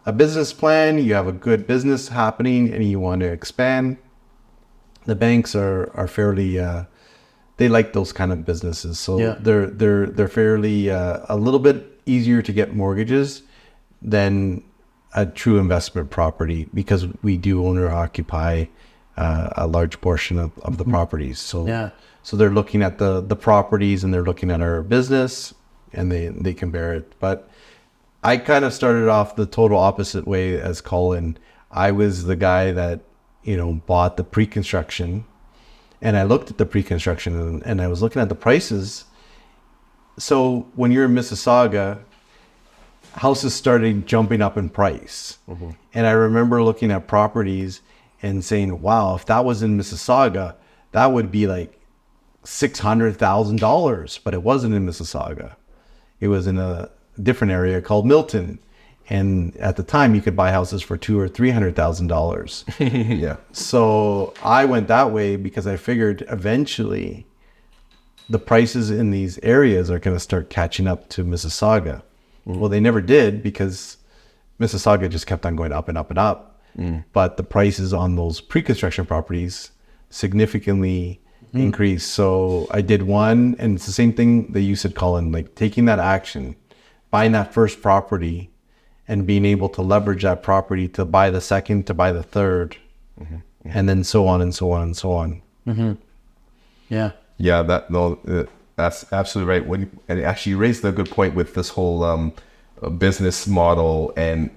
a business plan, you have a good business happening, and you want to expand, the banks are fairly they like those kind of businesses, so they're fairly a little bit easier to get mortgages than a true investment property, because we do own or occupy a large portion of the properties. So they're looking at the properties, and they're looking at our business, and they can bear it. But I kind of started off the total opposite way as Colin. I was the guy that, bought the pre-construction, and I looked at the pre-construction and I was looking at the prices. So when you're in Mississauga, houses started jumping up in price. And I remember looking at properties and saying, wow, if that was in Mississauga, that would be like $600,000, but it wasn't in Mississauga. It was in a different area called Milton, and at the time you could buy houses for $200,000 or $300,000. Yeah. So I went that way because I figured eventually the prices in these areas are going to start catching up to Mississauga. Well, they never did, because Mississauga just kept on going up and up and up. But the prices on those pre-construction properties significantly increased. So I did one, and it's the same thing that you said, Colin, like taking that action, buying that first property, and being able to leverage that property to buy the second, to buy the third, and then so on and so on and so on. Yeah. Yeah, that's absolutely right. And actually, you raised a good point with this whole business model and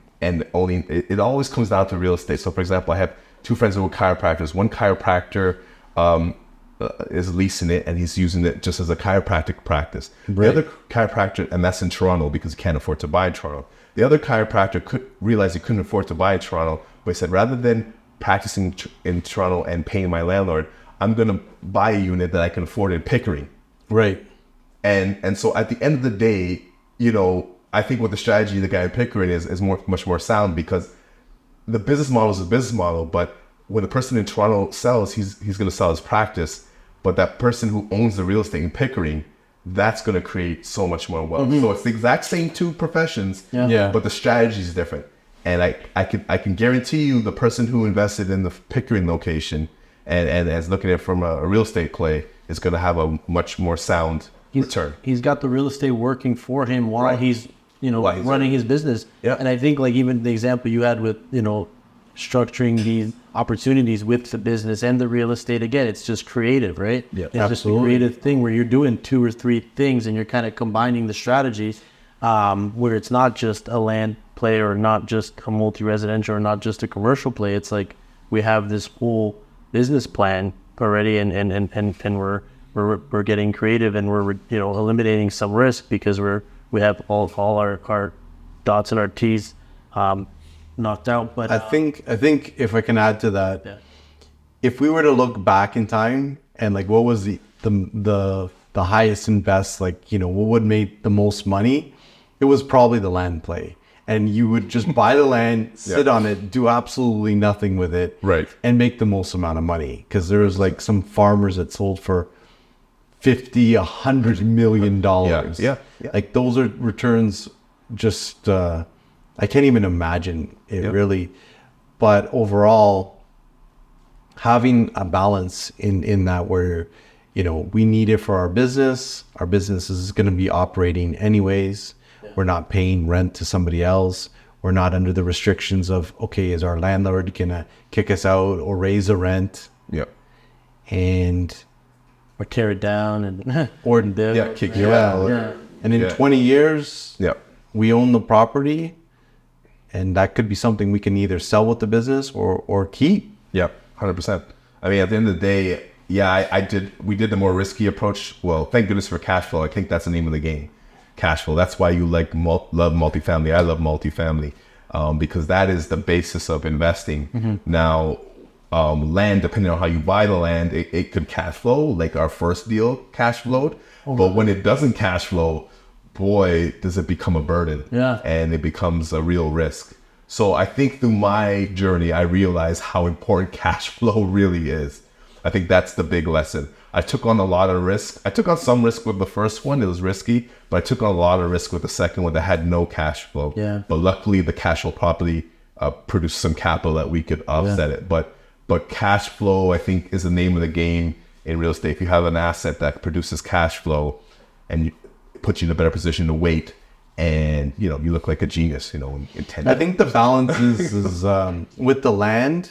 owning. It always comes down to real estate. So, for example, I have 2 friends who are chiropractors. One chiropractor is leasing it, and he's using it just as a chiropractic practice. Right. The other chiropractor, and that's in Toronto because he can't afford to buy in Toronto. The other chiropractor could realize he couldn't afford to buy in Toronto, but he said, rather than practicing in Toronto and paying my landlord, I'm going to buy a unit that I can afford in Pickering. Right. And so at the end of the day, I think what the strategy of the guy in Pickering is much more sound, because the business model is a business model, but when the person in Toronto sells, he's going to sell his practice, but that person who owns the real estate in Pickering, that's going to create so much more wealth. So it's the exact same 2 professions, but the strategy is different. And I can guarantee you, the person who invested in the Pickering location and is looking at it from a real estate play is going to have a much more sound return. He's got the real estate working for him while he's Why he's running his business. Yeah. And I think like even the example you had with, structuring these opportunities with the business and the real estate, again, it's just creative, right? Yeah, it's just a creative thing where you're doing 2 or 3 things and you're kind of combining the strategies, where it's not just a land play or not just a multi-residential or not just a commercial play. It's like we have this whole business plan already, and we're getting creative, and we're eliminating some risk because we have all our dots and our T's knocked out. But I think if I can add to that, if we were to look back in time and like what was the highest and best, like what would make the most money, it was probably the land play. And you would just buy the land, sit on it, do absolutely nothing with it, Right. and make the most amount of money. Because there was like some farmers that sold for $50-100 million. Yeah. Like those are returns. Just I can't even imagine it really. But overall, having a balance in that where we need it for our business. Our business is going to be operating anyways. We're not paying rent to somebody else. We're not under the restrictions of, okay, is our landlord going to kick us out or raise the rent? Yeah. And or tear it down and or Kick you out. And in 20 years, we own the property, and that could be something we can either sell with the business or keep. Yeah, 100%. I mean, at the end of the day, we did the more risky approach. Well, thank goodness for cash flow. I think that's the name of the game. Cash flow. That's why you love multifamily. I love multifamily because that is the basis of investing. Mm-hmm. Now, land, depending on how you buy the land, it could cash flow. Like our first deal cash flowed, but when it doesn't cash flow, boy, does it become a burden. Yeah. And it becomes a real risk. So I think through my journey, I realized how important cash flow really is. I think that's the big lesson. I took on a lot of risk. I took on some risk with the first one. It was risky, but I took on a lot of risk with the second one that had no cash flow. Yeah. But luckily, the cash flow property produced some capital that we could offset it. But cash flow, I think, is the name of the game in real estate. If you have an asset that produces cash flow and it puts you in a better position to wait, and you look like a genius, in 10 I think the balance is with the land.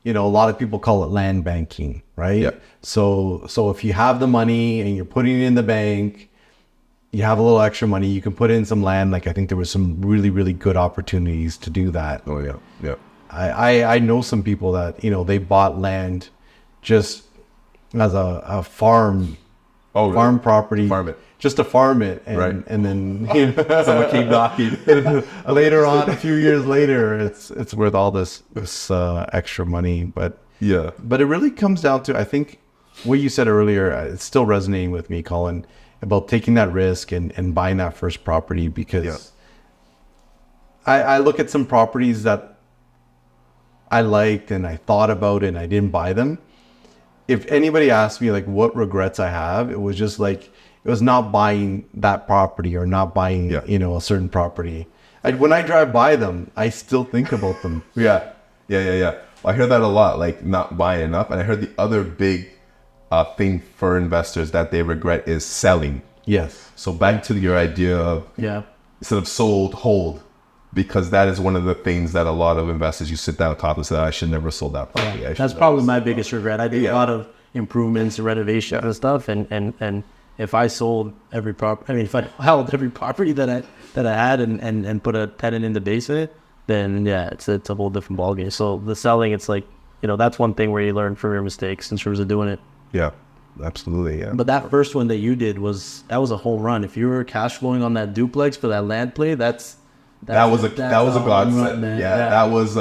A lot of people call it land banking, right? Yeah. So if you have the money and you're putting it in the bank, you have a little extra money, you can put in some land. Like I think there was some really, really good opportunities to do that. Oh yeah, yeah. I know some people that, they bought land just as a farm, farm property. Farm it. Just to farm it, and then Someone came knocking. later on, a few years later, it's worth all this extra money. But it really comes down to, I think, what you said earlier. It's still resonating with me, Colin, about taking that risk and buying that first property, because I look at some properties that I liked and I thought about it and I didn't buy them. If anybody asked me like what regrets I have, it was just like, it was not buying that property or not buying, a certain property. When I drive by them, I still think about them. Yeah. I hear that a lot, like not buying enough. And I heard the other big thing for investors that they regret is selling. Yes. So back to your idea of instead of sold, hold, because that is one of the things that a lot of investors, you sit down top and say, I should never have sold that property. That's probably my biggest regret. I did a lot of improvements and renovations and stuff, and if I sold every property, if I held every property that I had and put a tenant in the basement, then it's a whole different ballgame. So the selling, it's like, that's one thing where you learn from your mistakes in terms of doing it. Yeah, absolutely. Yeah. But that first one that you did was a home run. If you were cash flowing on that duplex for that land play, that was a godsend. That was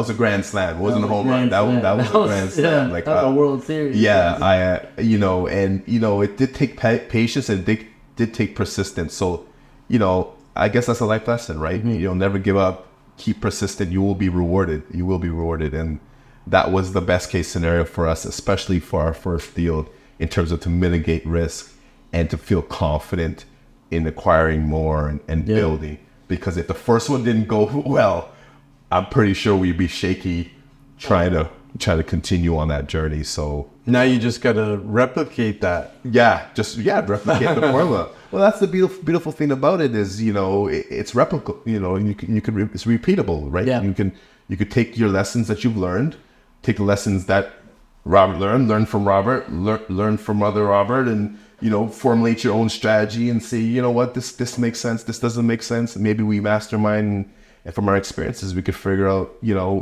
a grand slam. It wasn't a home run. That was a grand slam. Like a World Series. Yeah, it did take patience and it did take persistence. So, I guess that's a life lesson, right? Mm-hmm. Never give up. Keep persistent. You will be rewarded. And that was the best case scenario for us, especially for our first deal, in terms of to mitigate risk and to feel confident in acquiring more and building. Because if the first one didn't go well, I'm pretty sure we'd be shaky trying to try to continue on that journey. So now you just got to replicate that. Replicate the formula. Well, that's the beautiful thing about it is, it's replicable, it's repeatable, right? Yeah. You could take your lessons that you've learned, take the lessons that Robert learn from Robert, learn from other Robert, and, formulate your own strategy and say, you know what, this makes sense, this doesn't make sense. And maybe we mastermind, and from our experiences, we could figure out,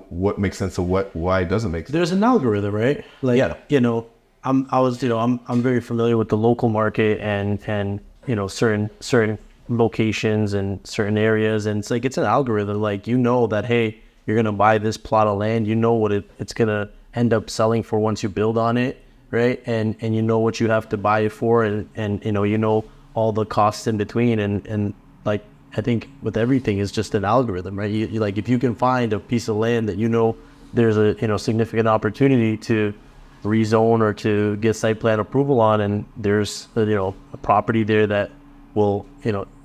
what makes sense and why it doesn't make sense. There's an algorithm, right? Like, I'm very familiar with the local market and certain locations and certain areas, and it's like it's an algorithm. Like, that, hey, you're gonna buy this plot of land, what it's gonna end up selling for once you build on it, right? And what you have to buy it for, and all the costs in between, and like I think with everything is just an algorithm, right? You like, if you can find a piece of land that there's a significant opportunity to rezone or to get site plan approval on, and there's a property there that will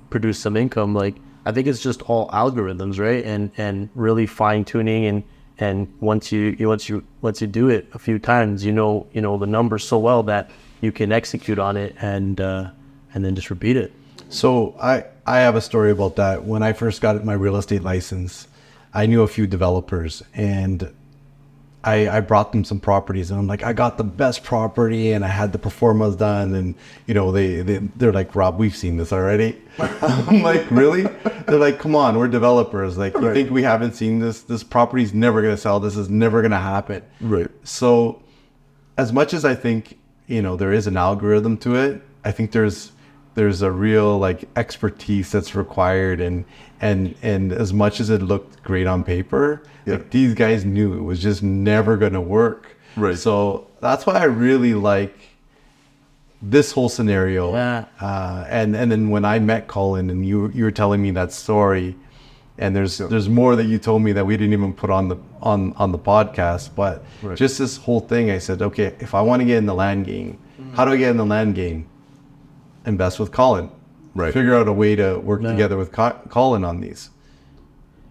produce some income. Like, I think it's just all algorithms, right? And really fine tuning, and once you do it a few times, the numbers so well that you can execute on it and then just repeat it. So I have a story about that. When I first got my real estate license, I knew a few developers, and I brought them some properties, and I'm like, I got the best property, and I had the performance done, and they're like, Rob, we've seen this already. I'm like, really? They're like, come on, we're developers. Like, you think we haven't seen this? This property's never gonna sell. This is never gonna happen. Right. So, as much as I think there is an algorithm to it, I think there's a real like expertise that's required, and as much as it looked great on paper, like, these guys knew it was just never going to work. Right. So that's why I really like this whole scenario. Yeah. And then when I met Colin, and you were telling me that story, and there's more that you told me that we didn't even put on the podcast, but just this whole thing, I said, okay, if I want to get in the land game, how do I get in the land game? Invest with Colin. Right. Figure out a way to work together with Colin on these.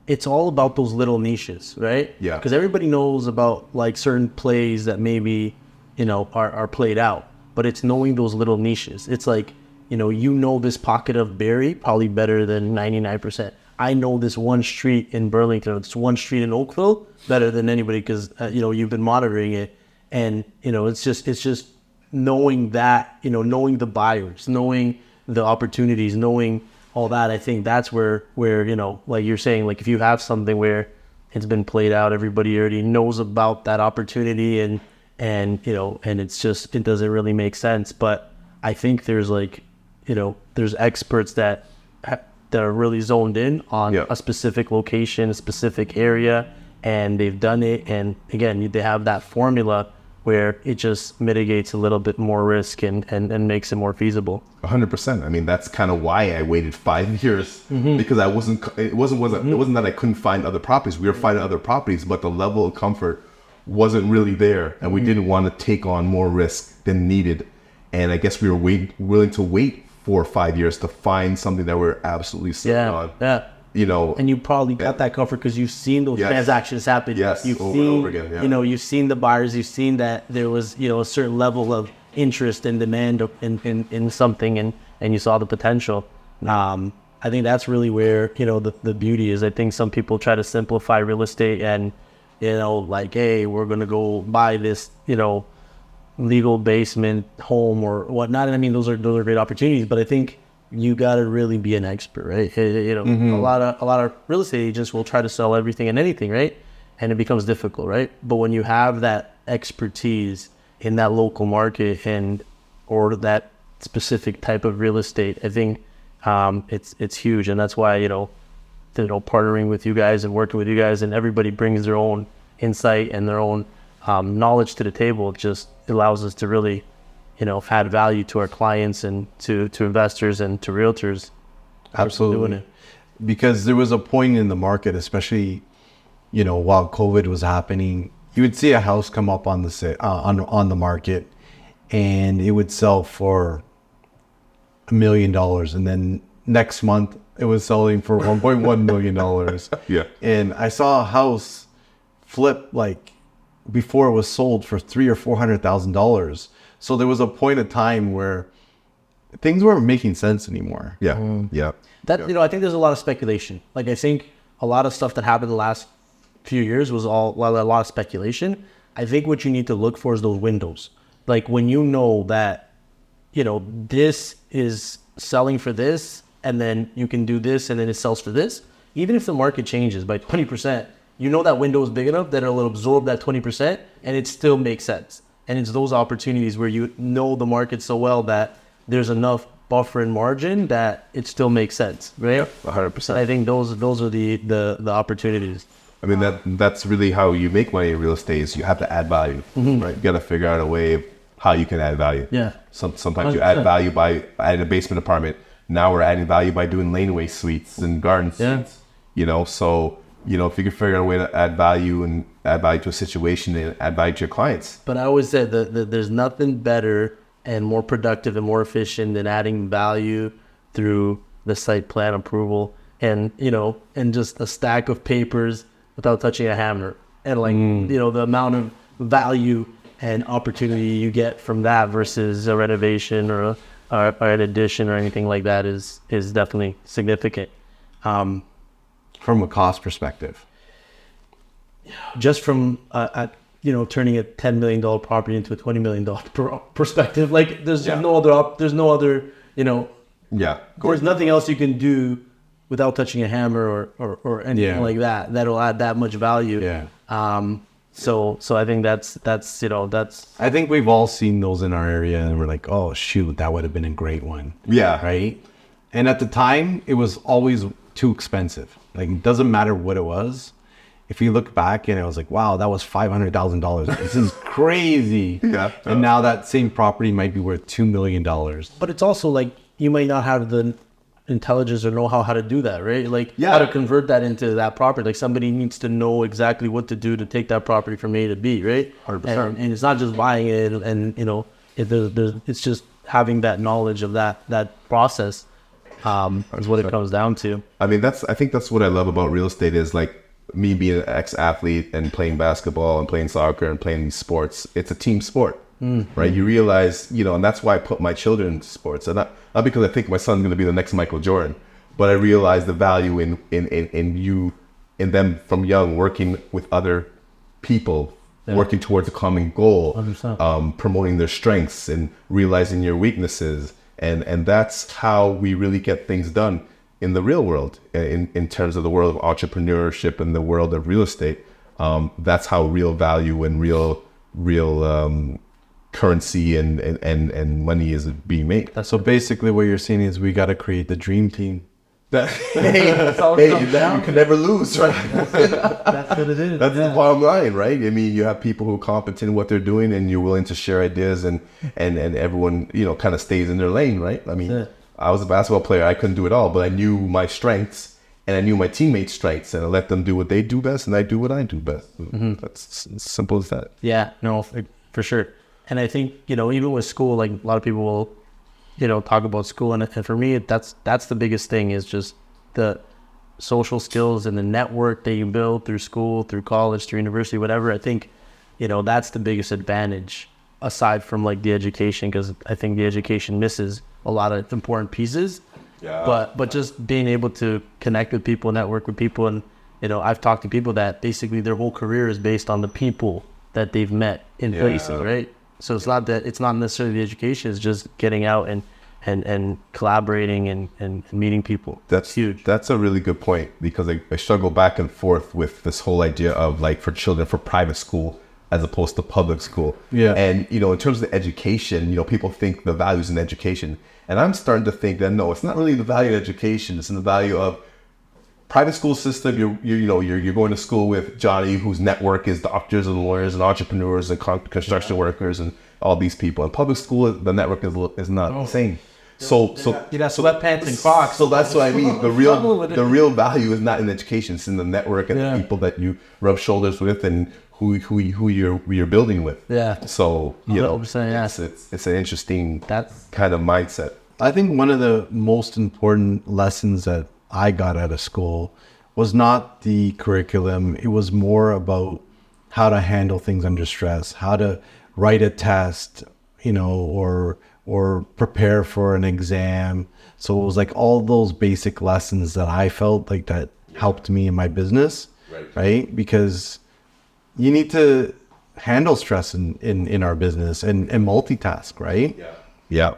It's all about those little niches, right? Yeah. Because everybody knows about like certain plays that maybe, are played out, but it's knowing those little niches. It's like, this pocket of Barrie probably better than 99%. I know this one street in Burlington, this one street in Oakville better than anybody because, you've been monitoring it. And, it's just knowing that, knowing the buyers, knowing the opportunities, knowing all that. I think that's where like you're saying, like, if you have something where it's been played out, everybody already knows about that opportunity, and it's just, it doesn't really make sense. But I think there's there's experts that are really zoned in on a specific location, a specific area, and they've done it. And again, they have that formula where it just mitigates a little bit more risk and makes it more feasible. 100%. I mean, that's kind of why I waited 5 years, because it wasn't that I couldn't find other properties. We were finding other properties, but the level of comfort wasn't really there, and we didn't want to take on more risk than needed. And I guess we were willing to wait 4 or 5 years to find something that we're absolutely certain on. Yeah. And you probably got that comfort because you've seen those transactions happen. Yes, you've over seen, and over again. Yeah. You've seen the buyers. You've seen that there was, a certain level of interest and demand in something, and you saw the potential. I think that's really where, the beauty is. I think some people try to simplify real estate and, like, hey, we're going to go buy this, legal basement home or whatnot. And I mean, those are great opportunities, but I think you got to really be an expert, right? A lot of real estate agents will try to sell everything and anything, right? And it becomes difficult, right? But when you have that expertise in that local market or that specific type of real estate, I think it's huge. And that's why, partnering with you guys and working with you guys, and everybody brings their own insight and their own knowledge to the table. It just allows us to really add value to our clients and to investors and to realtors. Absolutely. Doing it. Because there was a point in the market, especially, while COVID was happening, you would see a house come up on the market, and it would sell for $1 million, and then next month it was selling for $1.1 million. Yeah. And I saw a house flip like before it was sold for $300,000 or $400,000. So there was a point of time where things weren't making sense anymore. Yeah. Yeah. That, you know, I think there's a lot of speculation. Like, I think a lot of stuff that happened the last few years was a lot of speculation. I think what you need to look for is those windows. Like, when you know that, you know, this is selling for this, and then you can do this, and then it sells for this. Even if the market changes by 20%, you know that window is big enough that it'll absorb that 20%, and it still makes sense. And it's those opportunities where you know the market so well that there's enough buffer and margin that it still makes sense, right? 100%. I think those are the opportunities. I mean, that's really how you make money in real estate is you have to add value, right? You got to figure out a way of how you can add value. Yeah. Sometimes you add value by adding a basement apartment. Now we're adding value by doing laneway suites and garden suites. You know, so, you know, if you can figure out a way to add value and add value to a situation and add value to your clients. But I always said that there's nothing better and more productive and more efficient than adding value through the site plan approval and, you know, and just a stack of papers without touching a hammer. And like, you know, the amount of value and opportunity you get from that versus a renovation or an addition or anything like that is definitely significant. From a cost perspective. Just from, you know, turning a $10 million property into a $20 million perspective, like there's no other, you know, there's nothing else you can do without touching a hammer or anything like that that'll add that much value. So I think that's you know, that's. I think we've all seen those in our area, and we're like, oh shoot, that would have been a great one. Yeah. Right. And at the time, it was always too expensive. Like, it doesn't matter what it was. If you look back and it was like, wow, that was $500,000. This is crazy. And now that same property might be worth $2 million. But it's also like you might not have the intelligence or know how to do that, right? Like how to convert that into that property. Like somebody needs to know exactly what to do to take that property from A to B, right? 100%. And it's not just buying it, and you know, it's just having that knowledge of that process. Is what it comes down to. I mean, I think that's what I love about real estate is like me being an ex-athlete and playing basketball and playing soccer and playing these sports. It's a team sport, right? You realize, you know, and that's why I put my children into sports. And not because I think my son's going to be the next Michael Jordan, but I realize the value in them from young, working with other people, working towards a common goal, promoting their strengths and realizing your weaknesses. And that's how we really get things done in the real world, in terms of the world of entrepreneurship and the world of real estate. That's how real value and real currency and money is being made. So basically what you're saying is we got to create the dream team. You can never lose, right? That's what it is. That's the bottom line, right? I mean, you have people who are competent in what they're doing, and you're willing to share ideas, and everyone, you know, kind of stays in their lane, right? I mean, I was a basketball player. I couldn't do it all, but I knew my strengths, and I knew my teammates' strengths, and I let them do what they do best, and I do what I do best. That's as simple as that. Yeah, no, for sure. And I think, you know, even with school, like a lot of people will, you know, talk about school, and for me, that's the biggest thing is just the social skills and the network that you build through school, through college, through university, whatever. I think, you know, that's the biggest advantage aside from like the education, because I think the education misses a lot of important pieces. But just being able to connect with people, network with people, and you know, I've talked to people that basically their whole career is based on the people that they've met in places, right? So it's not necessarily the education, it's just getting out and collaborating and meeting people. That's huge. That's a really good point, because I struggle back and forth with this whole idea of like for children, for private school as opposed to public school. And, you know, in terms of education, you know, people think the values in education. And I'm starting to think that, no, it's not really the value of education. It's in the value of private school system. You're going to school with Johnny, whose network is doctors and lawyers and entrepreneurs and construction workers and all these people. In public school, the network is not the same. So you got sweatpants and Crocs. So that's what I mean. The real value is not in education. It's in the network and the people that you rub shoulders with and who you're building with. So you know, it's an interesting kind of mindset. I think one of the most important lessons that I got out of school was not the curriculum. It was more about how to handle things under stress, how to write a test, or prepare for an exam. So it was like all those basic lessons that I felt like that helped me in my business, right? Because you need to handle stress in our business and multitask, right? Yeah.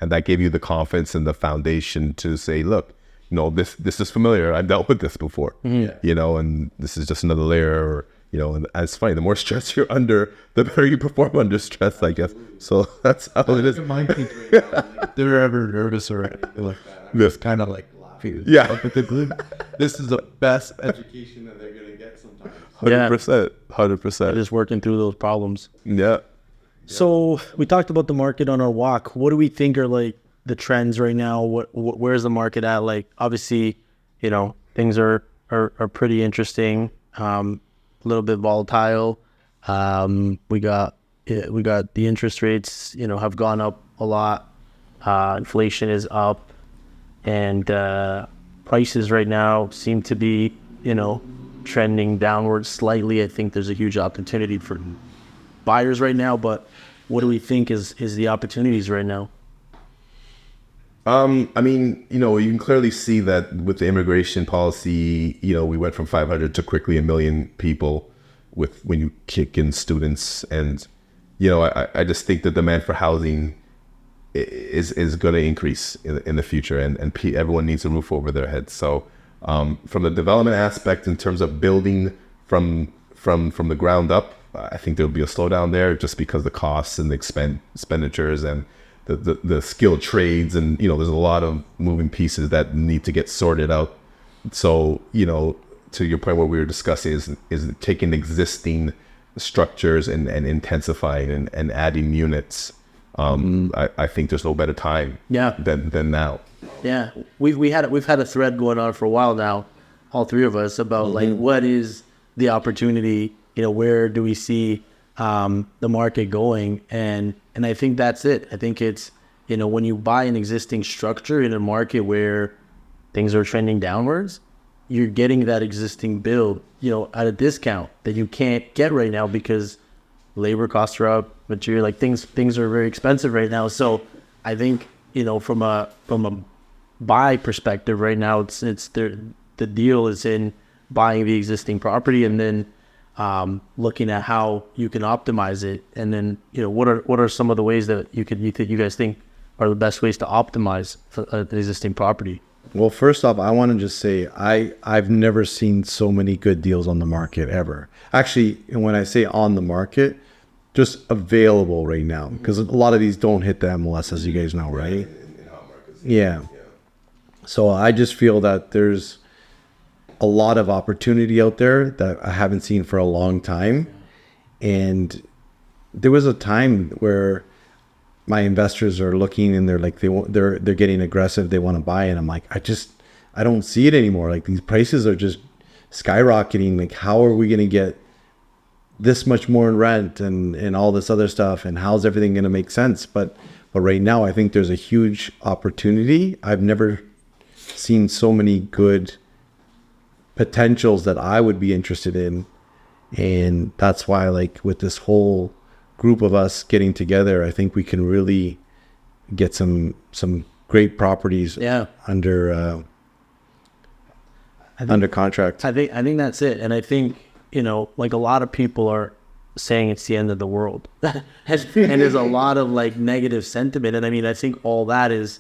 And that gave you the confidence and the foundation to say, look, this is familiar. I've dealt with this before, and this is just another layer, or, and it's funny, the more stress you're under, the better you perform under stress, I guess. So that's how it is. My kids right now, if they're ever nervous or anything like that, I'm just kind of like laughing. Yeah. This is the best education that they're going to get sometimes. 100%. Just working through those problems. Yeah. So we talked about the market on our walk. What do we think are like the trends right now? Where's the market at? Like, obviously, things are pretty interesting. A little bit volatile. We got the interest rates, have gone up a lot. Inflation is up, and prices right now seem to be, trending downwards slightly. I think there's a huge opportunity for buyers right now, but what do we think is the opportunities right now? I mean, you can clearly see that with the immigration policy, we went from 500 to quickly 1 million people when you kick in students. And, I just think the demand for housing is going to increase in the future, and everyone needs a roof over their heads. So from the development aspect, in terms of building from the ground up, I think there'll be a slowdown there just because the costs and the expenditures and the skilled trades, and there's a lot of moving pieces that need to get sorted out. So to your point, what we were discussing is taking existing structures and intensifying and adding units. I think there's no better time than now. Yeah, we've had a thread going on for a while now, all three of us, about like what is the opportunity. Where do we see the market going? And I think that's it. I think it's, when you buy an existing structure in a market where things are trending downwards, you're getting that existing build, at a discount that you can't get right now because labor costs are up, material, like things are very expensive right now. So I think, from a buy perspective right now, it's the deal is in buying the existing property and then looking at how you can optimize it, and then what are some of the ways that you guys think are the best ways to optimize the existing property? Well, first off, I want to just say I've never seen so many good deals on the market ever. Actually, and when I say on the market, just available right now, because a lot of these don't hit the MLS, as you guys know, right? In hot markets. Yeah. So I just feel that there's a lot of opportunity out there that I haven't seen for a long time. And there was a time where my investors are looking and they're like, they're getting aggressive. They want to buy. And I'm like, I don't see it anymore. Like, these prices are just skyrocketing. Like, how are we going to get this much more in rent and all this other stuff? And how's everything going to make sense? But right now, I think there's a huge opportunity. I've never seen so many good potentials that I would be interested in. And that's why, like, with this whole group of us getting together, I think we can really get some great properties under contract. I think that's it. And I think, like, a lot of people are saying it's the end of the world. And there's a lot of like negative sentiment. And I mean, I think all that is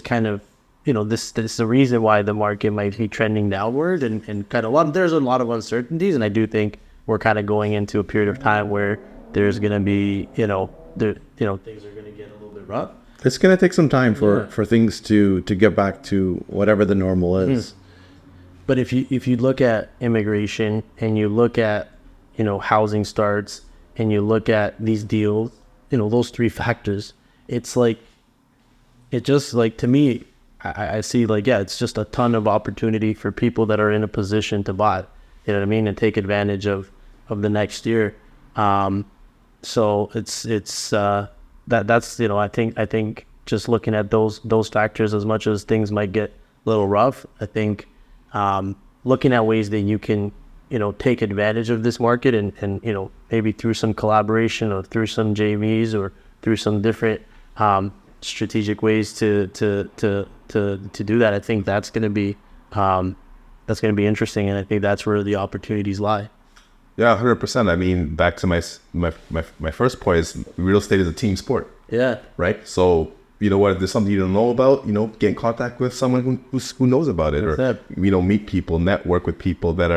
kind of, this is the reason why the market might be trending downward, and kind of there's a lot of uncertainties. And I do think we're kind of going into a period of time where there's going to be, things are going to get a little bit rough. It's going to take some time for things to get back to whatever the normal is. But if you look at immigration and you look at, housing starts and you look at these deals, those three factors, it's like, to me, I see like, it's just a ton of opportunity for people that are in a position to buy, you know what I mean? And take advantage of the next year. So it's that's, I think just looking at those factors, as much as things might get a little rough, I think, looking at ways that you can take advantage of this market and maybe through some collaboration or through some JVs or through some different strategic ways to do that. I think that's going to be interesting, and I think that's where the opportunities lie. Yeah, 100%. I mean, back to my first point is real estate is a team sport. Yeah. Right. So you know what? If there's something you don't know about, get in contact with someone who knows about it, or meet people, network with people that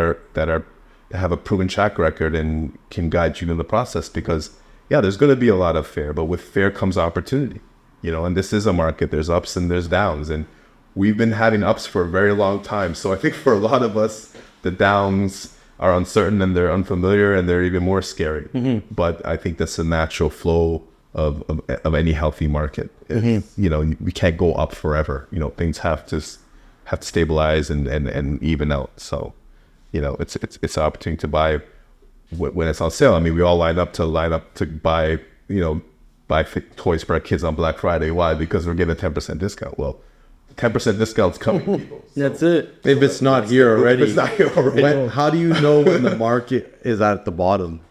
have a proven track record and can guide you in the process. Because there's going to be a lot of fear, but with fear comes opportunity. And this is a market. There's ups and there's downs, and we've been having ups for a very long time. So I think for a lot of us, the downs are uncertain and they're unfamiliar and they're even more scary. Mm-hmm. But I think that's a natural flow of any healthy market. Mm-hmm. We can't go up forever. Things have to stabilize and even out. So, it's an opportunity to buy when it's on sale. I mean, we all line up to buy toys for our kids on Black Friday. Why? Because we're getting a 10% discount. Well, 10% discounts coming, people. So that's it. If it's not here already. If it's not here already. How do you know when the market is at the bottom?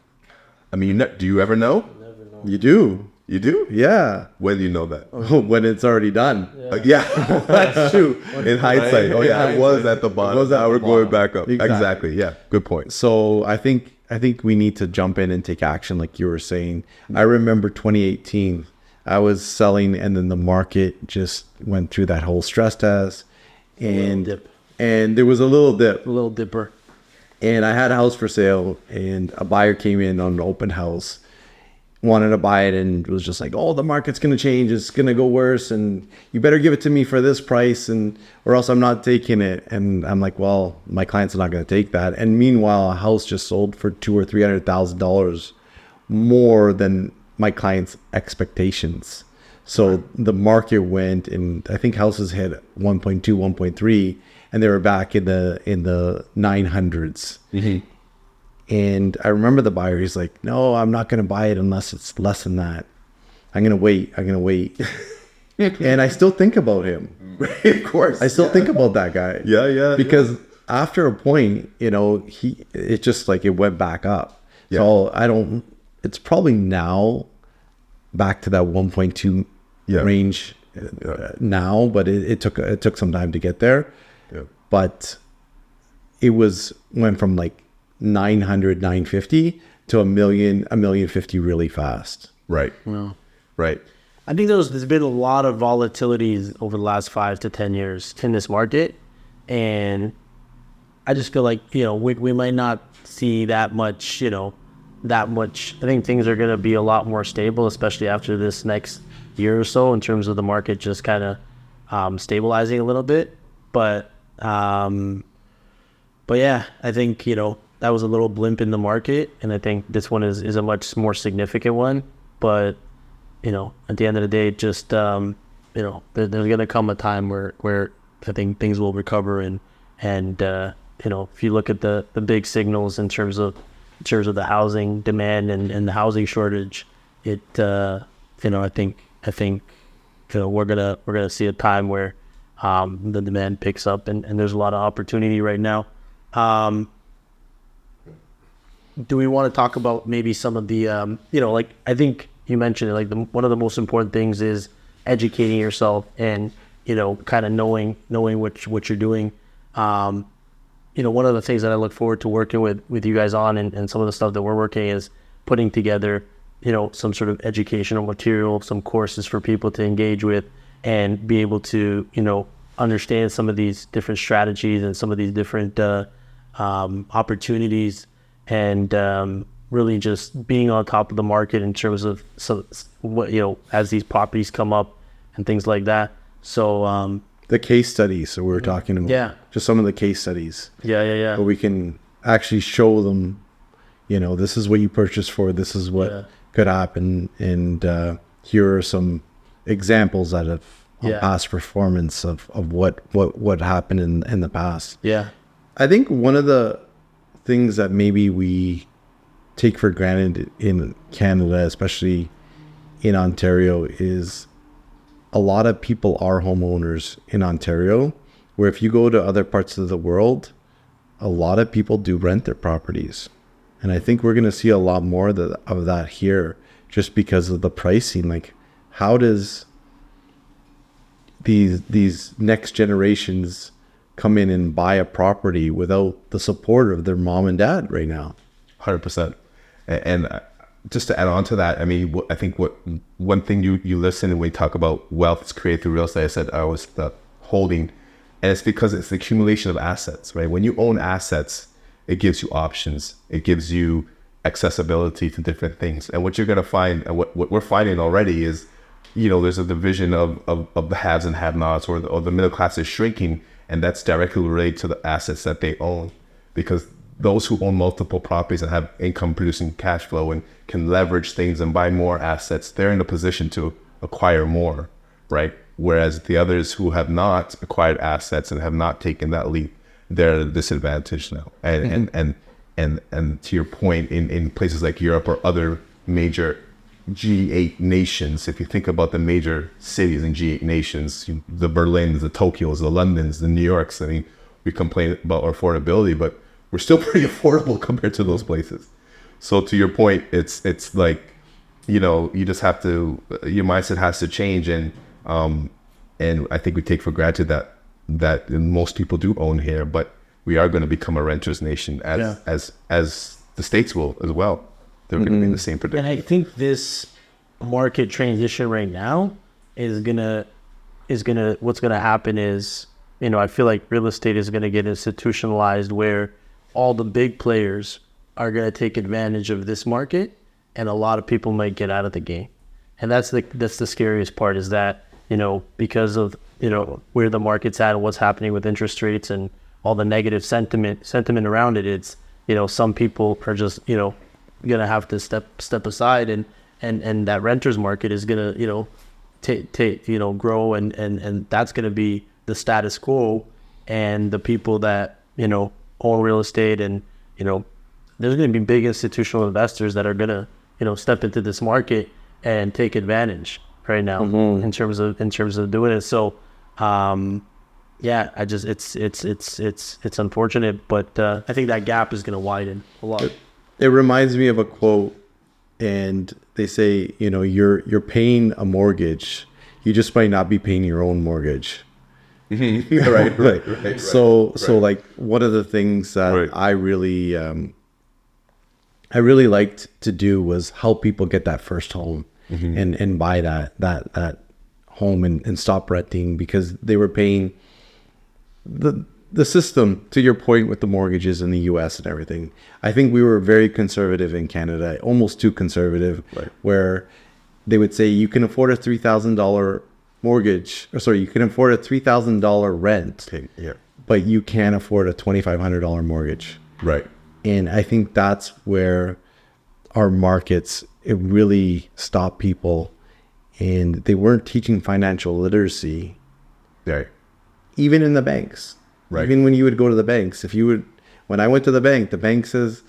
I mean, do you ever know? Never know. You do. You do? Yeah. When do you know that? When it's already done. Yeah, that's true. In hindsight. Oh yeah, it was at the bottom. Now we're going back up. Exactly. Yeah. Good point. So I think we need to jump in and take action, like you were saying. I remember 2018. I was selling, and then the market just went through that whole stress test, and there was a little dipper. And I had a house for sale, and a buyer came in on an open house, wanted to buy it, and was just like, "Oh, the market's gonna change. It's gonna go worse, and you better give it to me for this price, or else I'm not taking it." And I'm like, "Well, my client's not gonna take that." And meanwhile, a house just sold for $200,000 or $300,000 more than my client's expectations. So the market went, and I think houses hit 1.2, 1.3, and they were back in the 900s. Mm-hmm. And I remember the buyer, he's like, "No, I'm not going to buy it unless it's less than that. I'm going to wait. And I still think about him. Of course. I still think about that guy. Yeah. Because after a point, it just like it went back up. Yeah. So it's probably now back to that 1.2 range now, but it took some time to get there. Yeah. But it went from like 900, 950 to a million 50 really fast. Right. Well, right. I think there's been a lot of volatility over the last 5 to 10 years in this market, and I just feel like we might not see that much. I think things are going to be a lot more stable, especially after this next year or so, in terms of the market just kind of stabilizing a little bit. But yeah, I think that was a little blimp in the market, and I think this one is a much more significant one. But at the end of the day, just there's going to come a time where I think things will recover, and if you look at the big signals in terms of the housing demand and the housing shortage, I think we're gonna see a time where the demand picks up, and there's a lot of opportunity right now. Do we want to talk about maybe some of the like I think you mentioned it, like one of the most important things is educating yourself and kind of knowing what you're doing. One of the things that I look forward to working with you guys on, and some of the stuff that we're working is putting together, some sort of educational material, some courses for people to engage with and be able to, understand some of these different strategies and some of these different opportunities, and really just being on top of the market in terms of what as these properties come up and things like that. So the case studies that we were talking about, just some of the case studies, where we can actually show them, this is what you purchased for, this is what could happen, and here are some examples out of past performance of what happened in the past. I think one of the things that maybe we take for granted in Canada, especially in Ontario, is a lot of people are homeowners in Ontario, where if you go to other parts of the world, a lot of people do rent their properties. And I think we're going to see a lot more of that here just because of the pricing. Like, how does these next generations come in and buy a property without the support of their mom and dad right now? 100%. And just to add on to that, I mean, I think one thing you listen when we talk about wealth is created through real estate. I said I was the holding, and it's because it's the accumulation of assets, right? When you own assets, it gives you options. It gives you accessibility to different things. And what you're going to find, and what we're finding already is, there's a division of the haves and have-nots, or the middle class is shrinking, and that's directly related to the assets that they own, because those who own multiple properties and have income producing cash flow and can leverage things and buy more assets, they're in a position to acquire more, right? Whereas the others who have not acquired assets and have not taken that leap, they're at a disadvantage now. And to your point, in places like Europe or other major G8 nations, if you think about the major cities in G8 nations, the Berlins, the Tokyos, the Londons, the New Yorks, I mean, we complain about our affordability, but we're still pretty affordable compared to those places. So to your point, it's like, you just have to, your mindset has to change. And I think we take for granted that most people do own here, but we are going to become a renter's nation as the States will as well. They're going to be in the same predicament. And I think this market transition right now is gonna what's gonna happen is, I feel like real estate is gonna get institutionalized where all the big players are gonna take advantage of this market, and a lot of people might get out of the game. And that's the scariest part, is that, because of, where the market's at and what's happening with interest rates and all the negative sentiment around it, it's, some people are just, gonna have to step aside, and that renters market is gonna, grow, and that's gonna be the status quo. And the people that, own real estate, and, there's gonna be big institutional investors that are gonna, step into this market and take advantage right now in terms of doing it. So, it's unfortunate, but I think that gap is gonna widen a lot. It reminds me of a quote, and they say, you're paying a mortgage, you just might not be paying your own mortgage. Right. So like, one of the things that I really liked to do was help people get that first home and buy that home and stop renting, because they were paying the system, to your point with the mortgages in the US and everything. I think we were very conservative in Canada, almost too conservative, where they would say you can afford a $3,000 mortgage, you can afford a $3,000 rent, but you can't afford a $2,500 mortgage. Right. And I think that's where our markets, it really stopped people, and they weren't teaching financial literacy. Right. Even in the banks. Right. Even when you would go to the banks, when I went to the bank says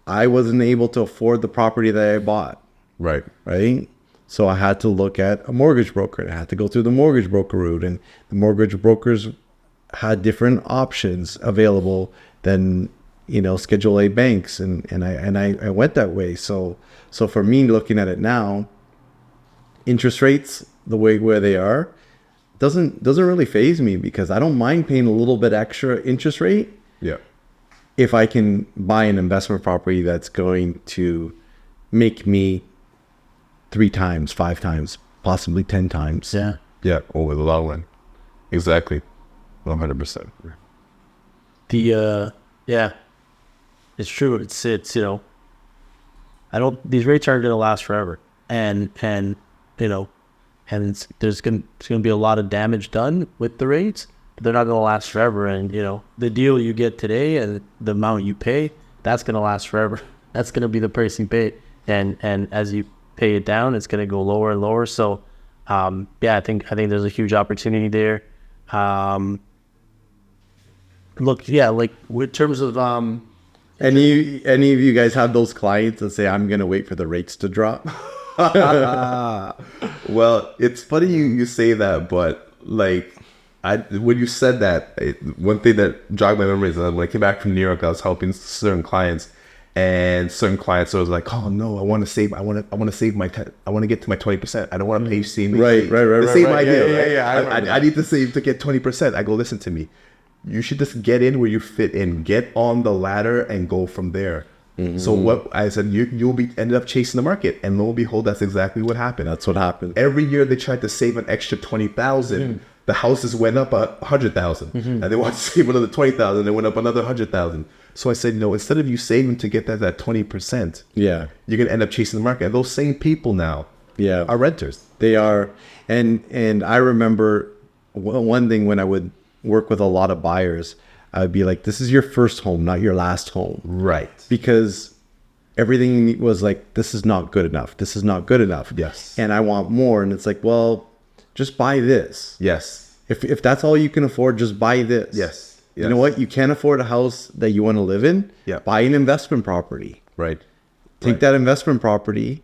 I wasn't able to afford the property that I bought. Right. Right. So I had to look at a mortgage broker, and I had to go through the mortgage broker route, and the mortgage brokers had different options available than, Schedule A banks. And I went that way. So for me, looking at it now, interest rates, the way where they are, doesn't really faze me, because I don't mind paying a little bit extra interest rate. Yeah. If I can buy an investment property that's going to make me 3 times, 5 times, possibly 10 times. Yeah. Yeah. Over the long run. Exactly. 100%. It's true. It's these rates aren't going to last forever. And there's going to be a lot of damage done with the rates, but they're not going to last forever. And, the deal you get today and the amount you pay, that's going to last forever. That's going to be the price you pay. And as you pay it down, it's going to go lower and lower. So, I think there's a huge opportunity there. Like in terms of, any of you guys have those clients that say, I'm going to wait for the rates to drop? Well, it's funny you say that, but like, When you said that, one thing that jogged my memory is that when I came back from New York, I was helping certain clients, and certain clients I was like, "Oh no, I want to save. I want to save I want to get to my 20%. I don't want to pay CMHC." Right. The same idea. Yeah. Right? I need to save to get 20%. I go, listen to me. You should just get in where you fit in. Get on the ladder and go from there. So what I said, you'll be ended up chasing the market, and lo and behold, that's exactly what happened. That's what happened. Every year they tried to save an extra 20,000. The houses went up 100,000, and they wanted to save another 20,000. They went up another 100,000. So I said, no, instead of you saving to get that 20%, Yeah. you're gonna end up chasing the market. And those same people now, Yeah, are renters. they are. And I remember one thing when I would work with a lot of buyers, I would be like, this is your first home, not your last home. Right. Because everything was like, this is not good enough. This is not good enough. Yes. And I want more. And it's like, well, just buy this. Yes. If that's all you can afford, just buy this. Yes. You know what? You can't afford a house that you want to live in. Yeah. Buy an investment property. Right. Take that investment property,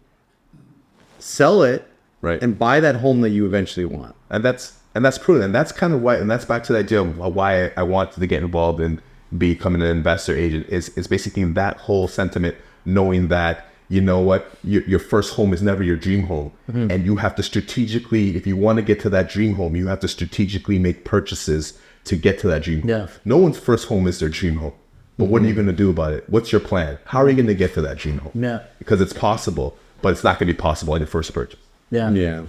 sell it, Right. and buy that home that you eventually want. And that's prudent. And that's kind of why, and that's back to the idea of why I wanted to get involved in becoming an investor agent is basically that whole sentiment, knowing that, you know what, your first home is never your dream home. And you have to strategically, if you want to get to that dream home, you have to strategically make purchases to get to that dream home. Yeah. No one's first home is their dream home. But what are you going to do about it? What's your plan? How are you going to get to that dream home? Yeah. Because it's possible, but it's not going to be possible in your first purchase. Yeah. Yeah.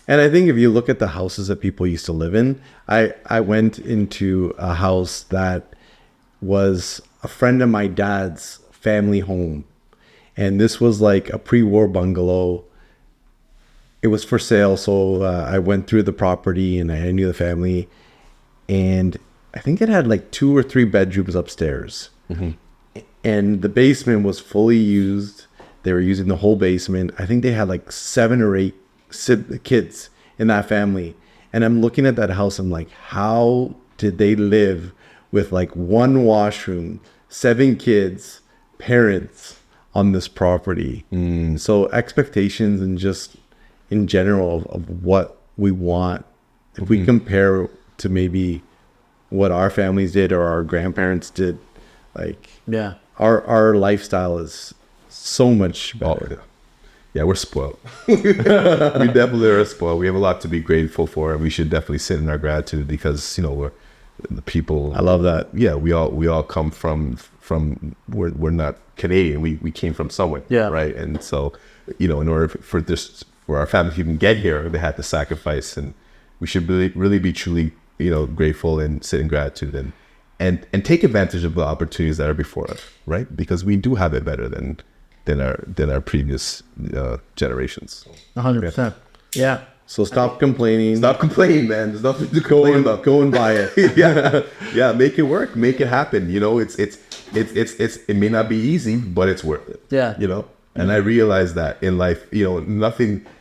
And I think if you look at the houses that people used to live in, I went into a house that was a friend of my dad's family home. And this was like a pre-war bungalow. It was for sale. So I went through the property and I knew the family. And I think it had like 2 or 3 bedrooms upstairs. And the basement was fully used. They were using the whole basement. I think they had like 7 or 8 kids in that family. And I'm looking at that house. I'm like, how did they live with like 1 washroom, 7 kids, parents on this property? So expectations and just in general of what we want, if we compare to maybe what our families did or our grandparents did, like Yeah. our lifestyle is so much better. Yeah, we're spoiled. We definitely are spoiled. We have a lot to be grateful for, and we should definitely sit in our gratitude because, you know, we're the people. I love that. Yeah, we all come from we're not Canadian. We came from somewhere. Yeah. Right. And so, you know, in order for our family to even get here, they had to sacrifice, and we should really be truly, you know, grateful and sit in gratitude and take advantage of the opportunities that are before us, right? Because we do have it better than our previous generations. 100%. Yeah. So stop complaining. Stop complaining, man. There's nothing to complain about. Go and buy it. Yeah. Make it work. Make it happen. You know, it may not be easy, but it's worth it. Yeah. You know, and I realized that in life, you know,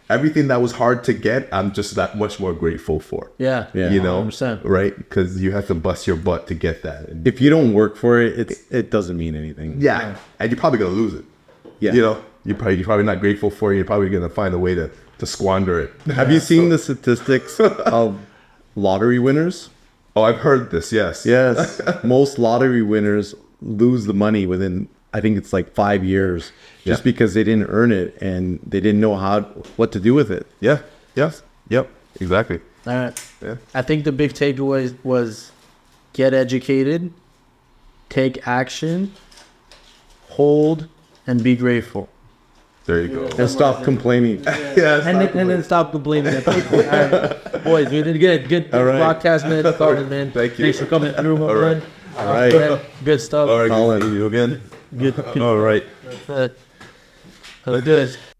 everything that was hard to get, I'm just that much more grateful for. Yeah. You know, 100%. right? Because you have to bust your butt to get that. And If you don't work for it, it doesn't mean anything. yeah, and you're probably gonna lose it. Yeah. You know, you're probably not grateful for it. You're probably gonna find a way to squander it. Have you seen the statistics of lottery winners? Oh, I've heard this. Yes. Yes. Most lottery winners lose the money within, I think it's like 5 years, just because they didn't earn it and they didn't know what to do with it. Yeah. Yes. Yep. Exactly. All right. Yeah. I think the big takeaway was get educated, take action, hold, and be grateful. There you go. And stop complaining. Yeah. And then stop complaining. All right. Boys, we did good. Good All right. broadcast, man. Started, man. Thank you. Thanks for coming through, my All right. friend. All right. Man, good stuff. All right. Colin. Good to see you again. Good. All right. That was good.